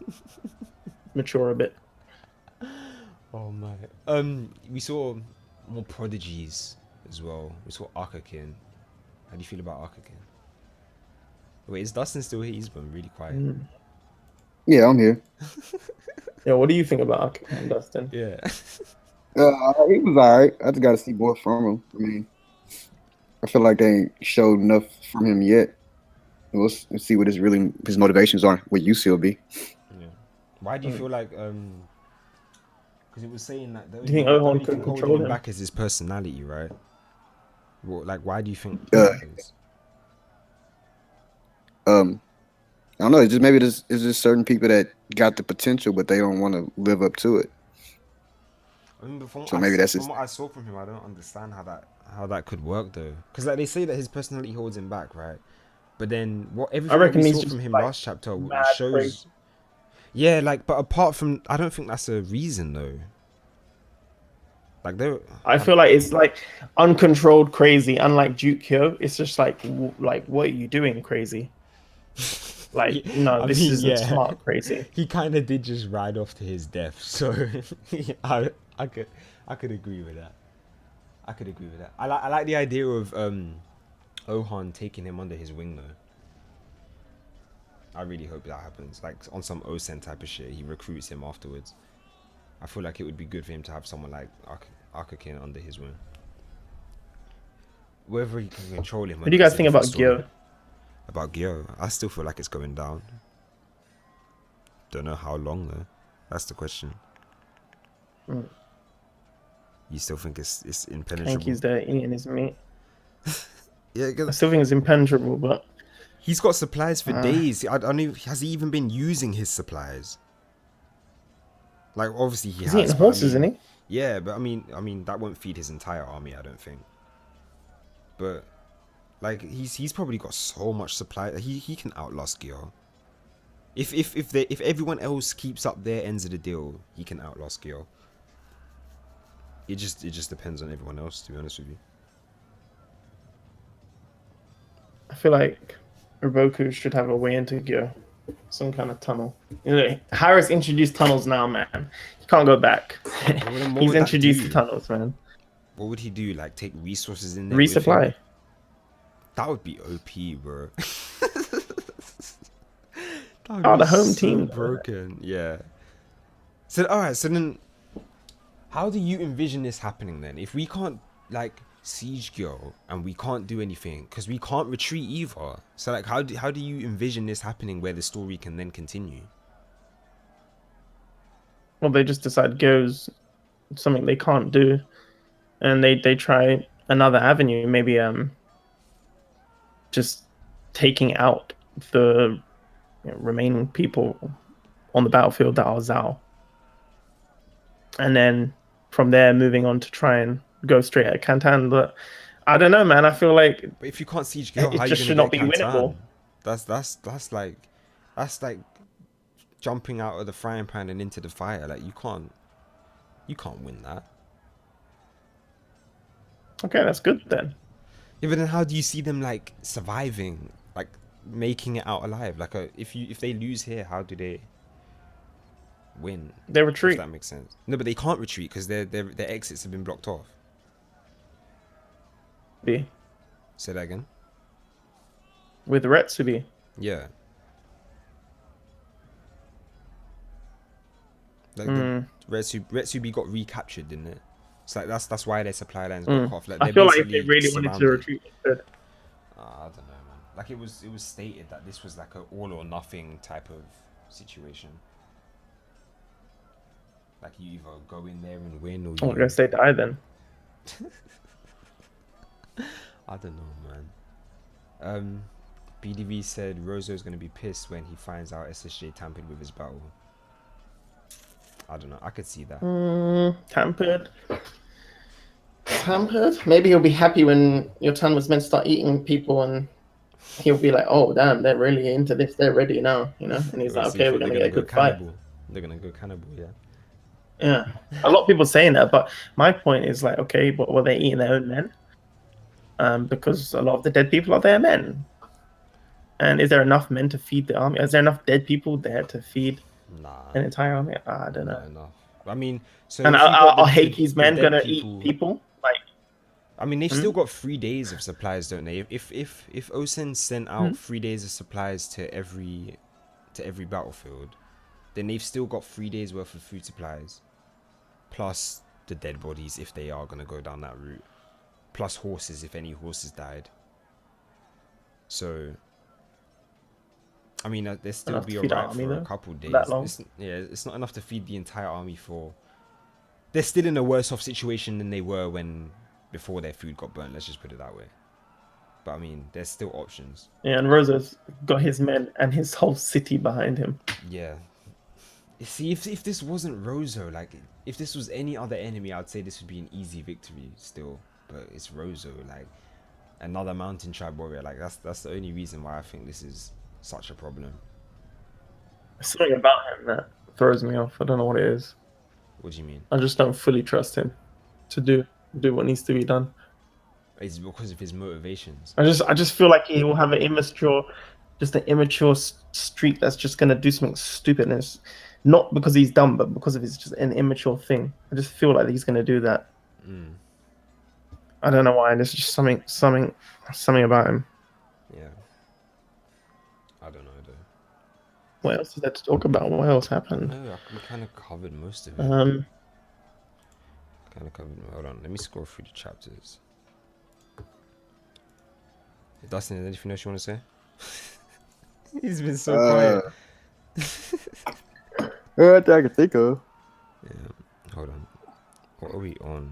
mature a bit. Oh my. We saw more prodigies as well. We saw Akakin. How do you feel about Akakin? Wait, is Dustin still here? He's been really quiet. Yeah, I'm here. Yeah, what do you think about Akakin, Dustin? Yeah. He was alright. I just got to see more from him. I mean, I feel like they ain't showed enough from him yet. We'll see what his motivations are. What you see will be. Yeah. Why do you feel like because it was saying that do you think Ohon could control him back is his personality, right? Well, like, why do you think that is? I don't know. It's just maybe it's just certain people that got the potential, but they don't want to live up to it. I mean, from what I saw from him, I don't understand how that could work though. Because like they say that his personality holds him back, right? But then everything we saw from him last chapter shows. Crazy. Yeah, like, but apart from, I don't think that's a reason though. Like I feel like it's like uncontrolled crazy. Unlike Jukyo, it's just like what are you doing, crazy? Like, no, this isn't smart crazy. He kind of did just ride off to his death, so I could agree with that. I like the idea of Ohon taking him under his wing though. I really hope that happens. Like on some Osen type of shit, he recruits him afterwards. I feel like it would be good for him to have someone like Akakin under his wing. Whether he can control him. What do you guys think about Gyo? About Gyo, I still feel like it's going down. Don't know how long though. That's the question. Mm. You still think it's I impenetrable? think he's there eating his meat. Yeah, I still think it's impenetrable, but he's got supplies for days. I don't know. Has he even been using his supplies? Like, obviously he he's has. eating But horses, isn't he? yeah, but I mean that won't feed his entire army. I don't think. But like he's probably got so much supply. He can outlast Gyo. If everyone else keeps up their ends of the deal, he can outlast Gyo. It just depends on everyone else, to be honest with you. I feel like Roboku should have a way into Gyo. Some kind of tunnel. You know, Harris introduced tunnels now, man. You can't go back. What He's would that introduced do? the tunnels, man. What would he do? Like take resources in there with him? Resupply. That would be OP, bro. That would Oh, be the home so team. broken. Yeah. So alright, so then how do you envision this happening then? If we can't like siege Gyo and we can't do anything because we can't retreat either. So like how do you envision this happening where the story can then continue? Well, they just decide Gyo's something they can't do, and they try another avenue. Maybe just taking out the remaining people on the battlefield that are Zhao, and then from there moving on to try and go straight at Kantan. But I don't know, man. I feel like But if you can't siege Gyo, how it are you just gonna should not get be winnable. Kantan? That's like jumping out of the frying pan and into the fire. Like you can't win that. Okay, that's good then. Yeah, but then how do you see them like surviving, like making it out alive? Like if they lose here, how do they win? They If retreat. that makes sense. No, but they can't retreat because their exits have been blocked off. Say that again. With Retsubi. Yeah. Like Retsubi got recaptured, didn't it? It's like that's why their supply lines got cut off. Like I feel like if they really wanted to retreat, they could. I don't know, man. Like it was stated that this was like a all or nothing type of situation. Like you either go in there and win, or I guess they die then. I don't know, man. BDV said Rozo's gonna be pissed when he finds out SSJ tampered with his battle. I don't know. I could see that. Tampered. Maybe he'll be happy when your ton was meant to start eating people, and he'll be like, "Oh, damn, they're really into this. They're ready now, you know." And he's like, "Okay, we're gonna get a good fight." They're gonna go cannibal, yeah. Yeah, a lot of people saying that, but my point is like, okay, but were they eating their own men? Because a lot of the dead people are their men. And is there enough men to feed the army? Is there enough dead people there to feed an entire army? I don't know. Not enough. I mean, so and are Heiki's men gonna eat people? Like, I mean, they've still got 3 days of supplies, don't they? If Osen sent out 3 days of supplies to every battlefield, then they've still got 3 days worth of food supplies, plus the dead bodies if they are gonna go down that route, plus horses if any horses died. So, I mean, they'll still be alright for a couple days. It's not enough to feed the entire army for. They're still in a worse off situation than they were before their food got burnt. Let's just put it that way. But I mean, there's still options. Yeah, and Rosa's got his men and his whole city behind him. Yeah. See, if this wasn't Rozo, like if this was any other enemy, I'd say this would be an easy victory still. But it's Rozo, like another mountain tribe warrior. Like that's the only reason why I think this is such a problem. There's something about him that throws me off. I don't know what it is. What do you mean? I just don't fully trust him to do what needs to be done. It's because of his motivations. I just feel like he will have an immature streak that's just gonna do something stupid, and it's not because he's dumb, but because of his just an immature thing. I just feel like he's gonna do that. I don't know why. There's just something about him. Yeah. I don't know though. What else is there to talk about? What else happened? No, we kind of covered most of it. Hold on, let me scroll through the chapters. Dustin, is there anything else you want to say? He's been so quiet. That I can think of. Yeah. Hold on. What are we on?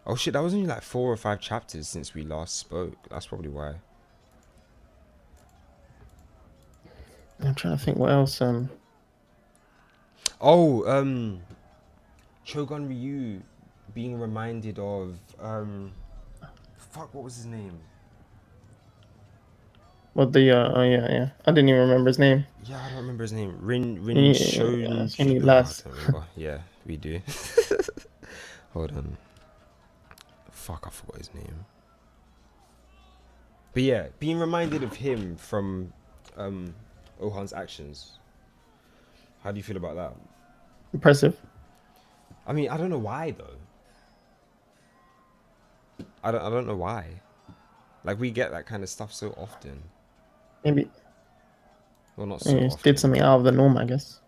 Oh shit, that was only like 4 or 5 chapters since we last spoke. That's probably why. I'm trying to think what else. Oh, Chogun Ryu being reminded of fuck, what was his name? What the oh yeah. I didn't even remember his name. Yeah, I don't remember his name. Rin Yeah, Shonju. Oh, I last. don't remember. Yeah, we do. Hold on. Fuck, I forgot his name. But yeah, being reminded of him from Ohan's actions. How do you feel about that? Impressive. I mean, I don't know why though. I don't know why. Like we get that kind of stuff so often. Maybe Well, not so he did often, something but out of the norm, I guess.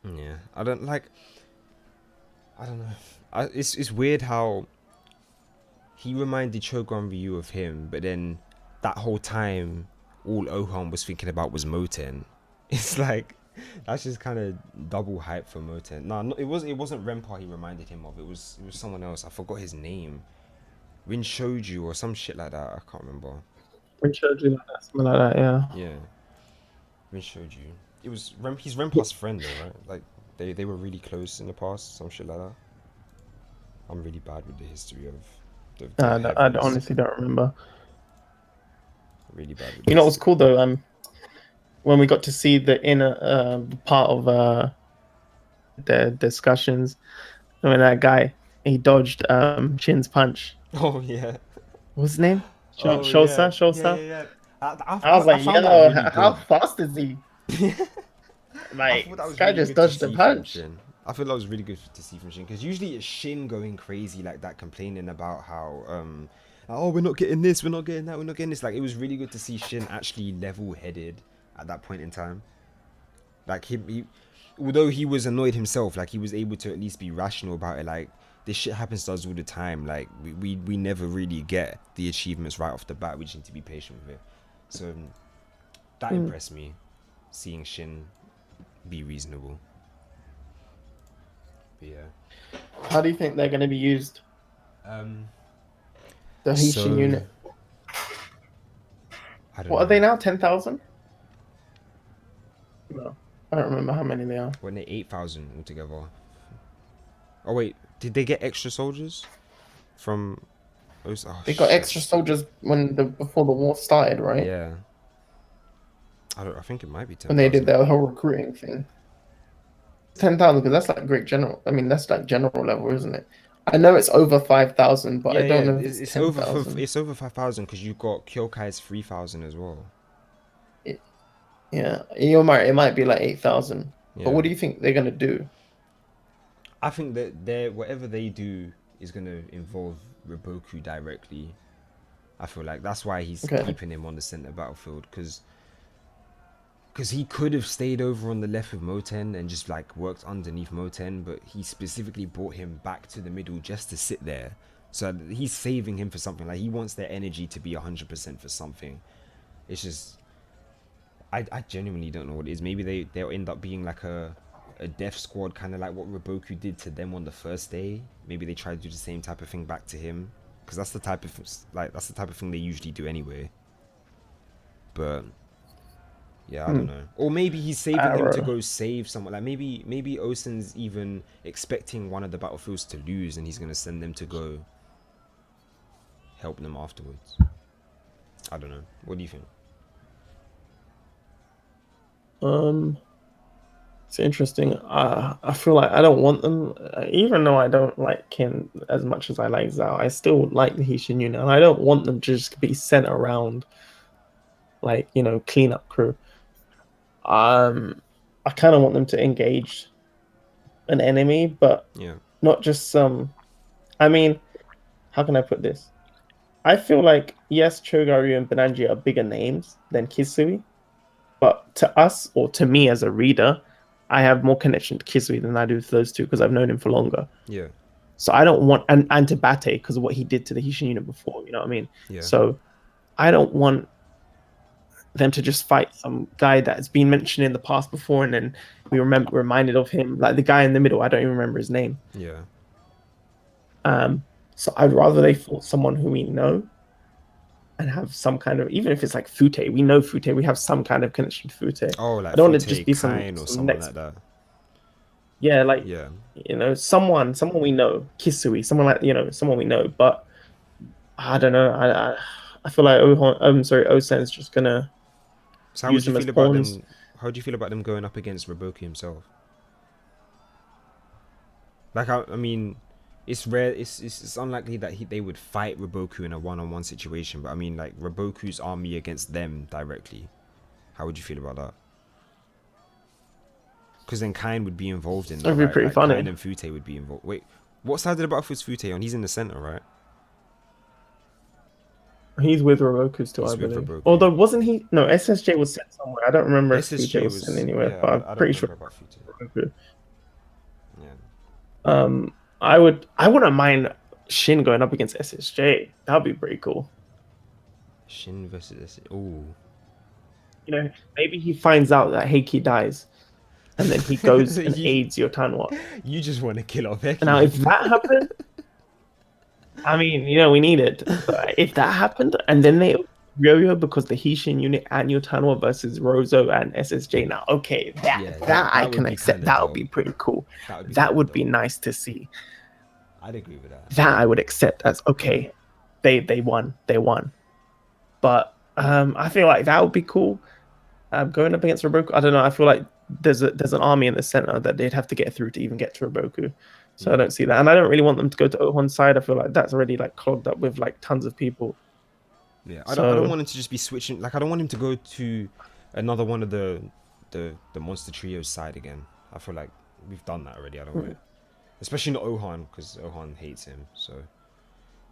yeah. I don't know. It's weird how he reminded Chogun Ryu of him, but then that whole time, all Ohan was thinking about was Moten. It's like that's just kind of double hype for Moten. No, it wasn't Renpa he reminded him of. It was someone else. I forgot his name. Rin Shoju or some shit like that. I can't remember. We showed you like that, something like that. Yeah. Yeah, Rin Shoju. It was he's Renpa's friend though, right? Like they were really close in the past. Some shit like that. I'm really bad with the history of the I heavens. honestly don't remember. Really bad with You know what this. was cool though? When we got to see the inner part of the discussions, when that guy he dodged Shin's punch. Oh yeah. What's his name? Oh yeah. Yeah, Shosa. yeah, yeah. I was I like, found that yo, really how good. fast is he? I Like, thought that this was guy really just good to dodged the see from punch. Shin. I feel that was really good to see from Shin because usually it's Shin going crazy like that, complaining about how oh we're not getting this, we're not getting that, we're not getting this. Like it was really good to see Shin actually level-headed at that point in time. Like he although he was annoyed himself, like he was able to at least be rational about it. Like this shit happens to us all the time. Like we never really get the achievements right off the bat. We just need to be patient with it. So that impressed me, seeing Shin be reasonable. But yeah. How do you think they're going to be used? Um. The Hisshin So unit. I don't What are know. they now? 10,000? No, I don't remember how many they are. When they 8,000 altogether. Oh wait, did they get extra soldiers from? Oh They got shit. extra soldiers before the war started, right? Yeah. I think it might be When they did 10,000. their whole recruiting thing. 10,000 because that's like great general. I mean, that's like general level, isn't it? I know it's over 5,000, but I Yeah, don't yeah. know if it's 10,000. It's over 5,000 because you got Kyokai's 3,000 as well. Yeah, you're right. It might be like 8,000. But Yeah. what do you think they're gonna do? I think that whatever they do is gonna involve Riboku directly. I feel like that's why he's Okay. keeping him on the center battlefield because he could have stayed over on the left with Moten and just like worked underneath Moten, but he specifically brought him back to the middle just to sit there. So he's saving him for something. Like he wants their energy to be 100% for something. It's just I genuinely don't know what it is. Maybe they'll end up being like a death squad, kind of like what Riboku did to them on the first day. Maybe they try to do the same type of thing back to him, because that's the type of thing they usually do anyway. But yeah, I don't know. Or maybe he's saving them to Arrow. go save someone. Like maybe Osen's even expecting one of the battlefields to lose, and he's gonna send them to go help them afterwards. I don't know. What do you think? It's interesting. I feel like I don't want them, even though I don't like Kin as much as I like Zhao. I still like the Hisshin unit, and I don't want them to just be sent around like cleanup crew. I kind of want them to engage an enemy, but Yeah. not just some. I mean, how can I put this? I feel like yes, Chogaru and Benanji are bigger names than Kisui, but to us or to me as a reader, I have more connection to Kisui than I do to those two because I've known him for longer. Yeah. So I don't want and to Bate because of what he did to the Hisshin unit before. You know what I mean? Yeah. So I don't want them to just fight some guy that's been mentioned in the past before, and then we reminded of him, like the guy in the middle. I don't even remember his name. Yeah. So I'd rather they fought someone who we know and have some kind of, even if it's like Fute, we know Fute, we have some kind of connection to Fute. Oh, like I don't want Fute, to just be Kain or someone next, like that. yeah, like Yeah. you know, someone we know, Kisui, someone like someone we know. But I don't know. I feel like Osen's just gonna So how use would you them as feel about pawns. them? How do you feel about them going up against Raboku himself? Like, I mean, it's rare. It's unlikely that they would fight Raboku in a one-on-one situation. But I mean, like Raboku's army against them directly. How would you feel about that? Because then Kain would be involved in that. That'd be right? pretty Like, funny. Kain and Fute would be involved. Wait, what side of the battle is Fute on? He's in the center, right? He's with Roku still, He's I with believe. Raboku. Although wasn't he? No, SSJ was sent somewhere. I don't remember if SSJ Fute was sent anywhere, yeah, but I I'm don't pretty remember sure. about Fute. Roku. Yeah. I wouldn't mind Shin going up against SSJ. That'd be pretty cool. Shin versus SSJ. Oh. You know, maybe he finds out that Heiki dies, and then he goes and aids Yotanwa. You just want to kill off Heiki. Now, if that happened, I mean, we need it. But if that happened, and then they Ryo because the Hishin unit and Yotanwa versus Rozo and SSJ. Now, okay, that I can accept. That would be pretty cool. That would be nice to see. I'd agree with that. That I would accept as okay. They won. But I feel like that would be cool. Going up against Roboku, I don't know. I feel like there's an army in the center that they'd have to get through to even get to Roboku. So I don't see that, and I don't really want them to go to Ohon's side. I feel like that's already like clogged up with like tons of people. Yeah, I don't want him to just be switching. Like I don't want him to go to another one of the monster trio's side again. I feel like we've done that already. I don't want it, especially not Ohan because Ohan hates him. So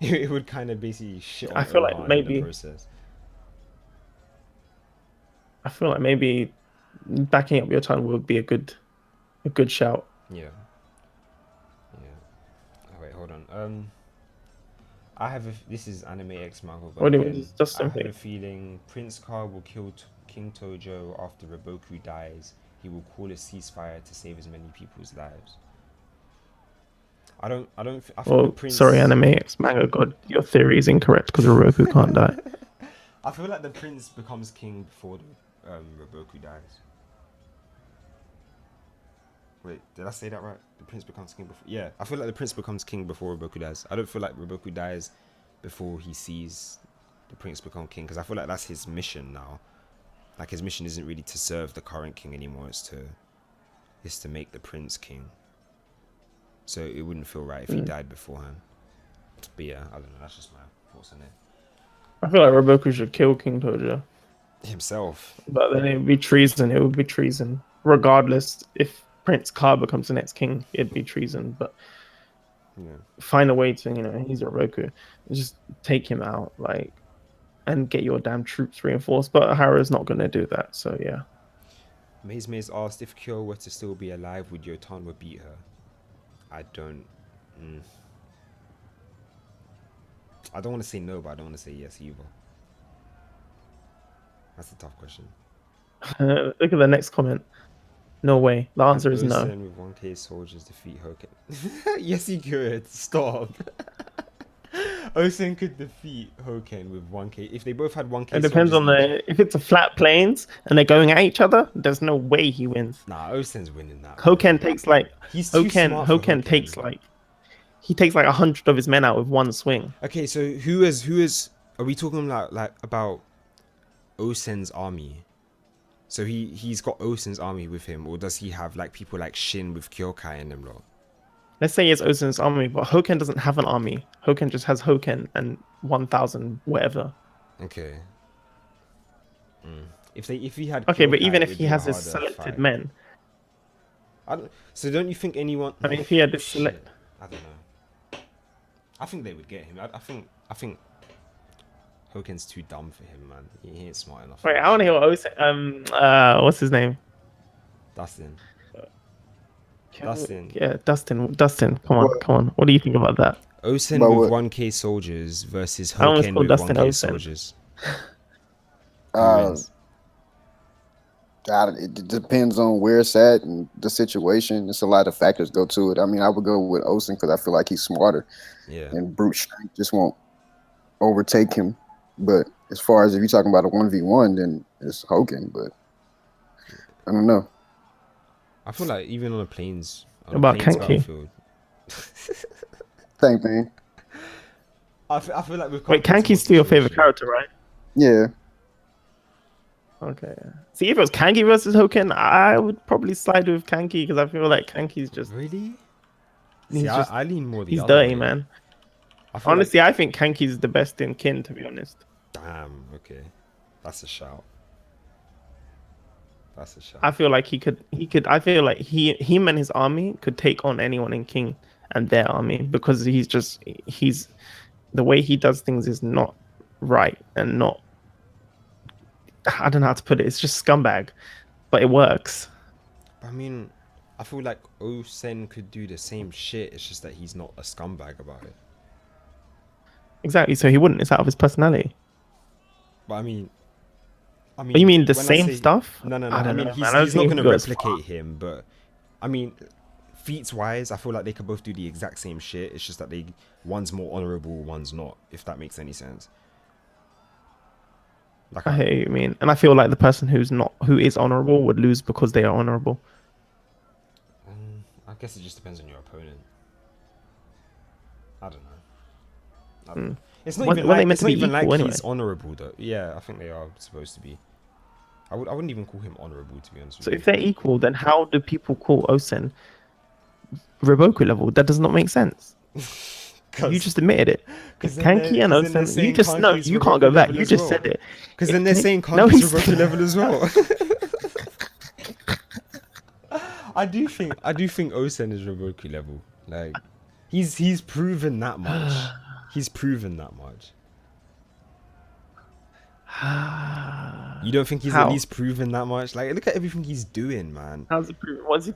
it would kind of basically shit on I feel Ohan like maybe in the process. I feel like maybe backing up your time would be a good shout. Yeah. Oh, wait, hold on. This is Anime X manga. What do you mean? Just I have something. a feeling Prince Carl will kill King Tojo after Raboku dies. He will call a ceasefire to save as many people's lives. I think the Prince... Sorry, Anime X manga god, your theory is incorrect because Roku can't die. I feel like the Prince becomes king before Raboku dies. Wait, did I say that right? The Prince becomes king before... Yeah, I feel like the Prince becomes king before Raboku dies. I don't feel like Raboku dies before he sees the Prince become king, because I feel like that's his mission now. Like, his mission isn't really to serve the current king anymore, it's to make the Prince king. So it wouldn't feel right if he died beforehand. But yeah, I don't know, that's just my thoughts on it. I feel like Raboku should kill King Tojo. Himself. But then it would be treason. It would be treason. Regardless, if Prince Ka becomes the next king, it'd be treason. But find a way to, he's Raboku. Just take him out, like, and get your damn troops reinforced. But Hara's not going to do that, so yeah. Maze asked, if Kyo were to still be alive, would Yotanwa beat her? I don't want to say no, but I don't want to say yes either. That's a tough question. Look at the next comment. No way. The answer is no. With 1k soldiers defeat Hoken. Yes, he could. Stop. Osen could defeat Hoken with 1k. If they both had 1k It depends on if it's a flat plains and they're going at each other, there's no way he wins. Nah, Osen's winning that. Hoken takes like... He's too smart for Hoken takes like... He takes like 100 of his men out with one swing. Okay, so who is... Are we talking like about Osen's army? So he's got Osen's army with him, or does he have like people like Shin with Kyokai and them lot? Let's say it's Osen's army, but Hoken doesn't have an army. Hoken just has Hoken and 1,000 whatever. Okay. If he had okay, Kyokai, but even if he has his selected men, so don't you think anyone? I mean, if he had this select, I don't know. I think they would get him. I think Hoken's too dumb for him, man. He ain't smart enough. Wait, I want to hear what Osen. What's his name? Dustin. Yeah, Dustin. Come on. What do you think about that? Osen with 1k soldiers versus Hoken with 1k soldiers. It depends on where it's at and the situation. It's a lot of factors go to it. I mean, I would go with Osen because I feel like he's smarter, and brute strength just won't overtake him. But as far as if you're talking about a 1v1, then it's Hogan. But I don't know. I feel like even on the plains, about Kanki battlefield. Same thing. I feel like we've wait, Kanki's still your favorite character, right? Yeah. Okay. See, if it was Kanki versus Hoken, I would probably side with Kanki because I feel like Kanki's just really. See, I lean more the he's other dirty, way. Man. Honestly, I think Kanki's the best in Kin, to be honest. Damn. Okay, that's a shout. I feel like he could. I feel like him and his army could take on anyone in King and their army because he's the way he does things is not right and not. I don't know how to put it. It's just scumbag, but it works. I mean, I feel like Osen could do the same shit. It's just that he's not a scumbag about it. Exactly. So he wouldn't. It's out of his personality. But I mean, but you mean the same stuff? No. I mean, know, he's not going to replicate him. But I mean, feats wise, I feel like they could both do the exact same shit. It's just that one's more honorable, one's not. If that makes any sense. Like I hear you mean, and I feel like the person who is honorable would lose because they are honorable. I guess it just depends on your opponent. I don't know. It's not even like he's honorable though. Yeah, I think they are supposed to be. I wouldn't even call him honorable, to be honest with you. So if they're equal, then how do people call Osen Roboku level? That does not make sense. You just admitted it. Kanki and Osen, you just know you can't go back. You just said it. Because then they're saying Kanki's Roboku level as well. I do think Osen is Roboku level. Like he's proven that much. He's proven that much. You don't think he's at least proven that much? Like, look at everything he's doing, man. How's it proven? What's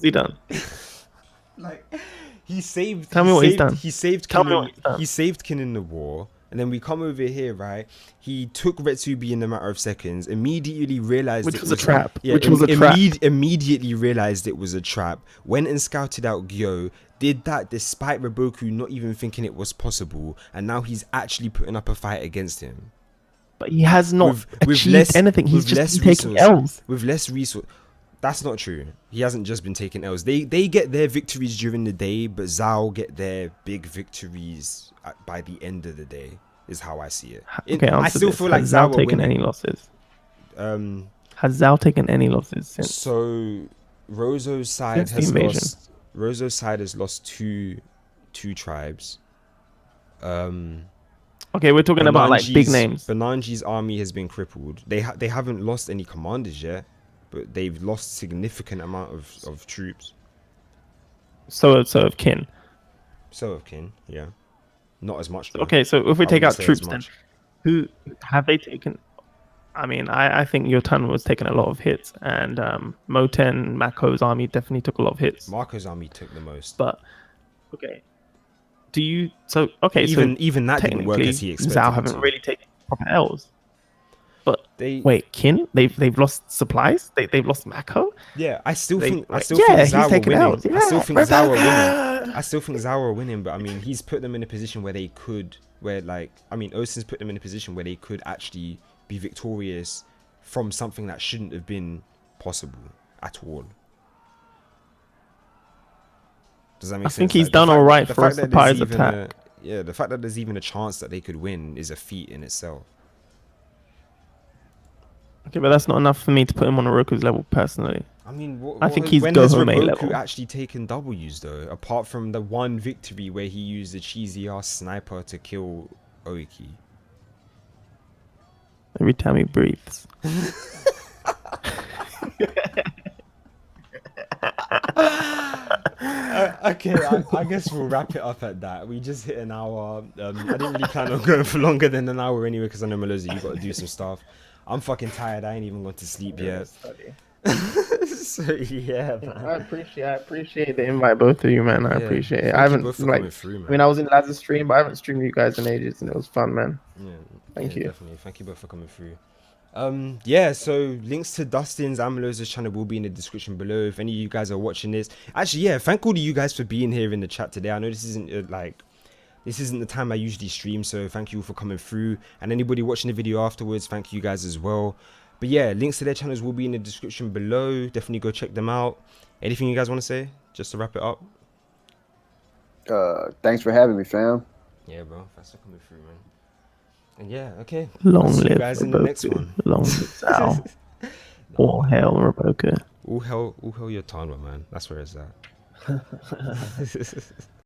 he done? Like, he saved. Tell me what he's done. He saved Kin in the war, and then we come over here, right? He took Retsubi in a matter of seconds. Immediately realized which was a trap. Yeah, immediately realized it was a trap. Went and scouted out Gyo. Did that despite Roboku not even thinking it was possible, and now he's actually putting up a fight against him. But he has not achieved anything. He's just taking L's. With less resource. That's not true. He hasn't just been taking L's. They get their victories during the day, but Zhao get their big victories by the end of the day, is how I see it. Okay, I still feel like Zhao taken any losses. Has Zhao taken any losses since? So Rozo's side has lost two tribes. Okay, we're talking about like big names. Bananji's army has been crippled. They haven't lost any commanders yet, but they've lost significant amount of troops. So of Kin. Yeah. Not as much. Okay, so if we take out troops, then who have they taken? I mean, I think Yotan was taking a lot of hits, and Moten, Mako's army definitely took a lot of hits. Mako's army took the most. But okay, even that didn't work as he expected. Zhao haven't really taken proper L's. But Kin, they've lost supplies. They've lost Mako. Yeah, I still think Zhao are winning. Yeah. I still think Zhao are winning. I still think Zhao are winning, but I mean, he's put them in a position where Osen's put them in a position where they could actually be victorious from something that shouldn't have been possible at all. Does that make sense? I think he's done all right for a surprise attack. The fact that there's even a chance that they could win is a feat in itself. Okay, but that's not enough for me to put him on Oroku's level personally. I mean, I think he's Goho main level. Roboku actually taken W's though, apart from the one victory where he used a cheesy ass sniper to kill Oiki. Every time he breathes. Okay, I guess we'll wrap it up at that. We just hit an hour. I didn't really plan on going for longer than an hour anyway, because I know Melozzo, you got to do some stuff. I'm fucking tired. I ain't even gone to sleep yet. So yeah, man. I appreciate the invite, both of you, man. I appreciate it. I haven't through, I mean, I was in Laz's stream, but I haven't streamed you guys in ages, and it was fun, man. Yeah, thank you. Definitely. Thank you both for coming through. Yeah, so links to Dustin's and Melozzo's channel will be in the description below. If any of you guys are watching this, actually, yeah, thank all of you guys for being here in the chat today. I know this isn't this isn't the time I usually stream, so thank you for coming through. And anybody watching the video afterwards, thank you guys as well. But yeah, links to their channels will be in the description below. Definitely go check them out. Anything you guys want to say, just to wrap it up? Thanks for having me, fam. Yeah, bro. Thanks for coming through, man. And yeah, okay. Long I'll see you live guys in the next Roboku. one. Long live Sal. All hail Roboku. All hell your Tanwa, man. That's where it's at.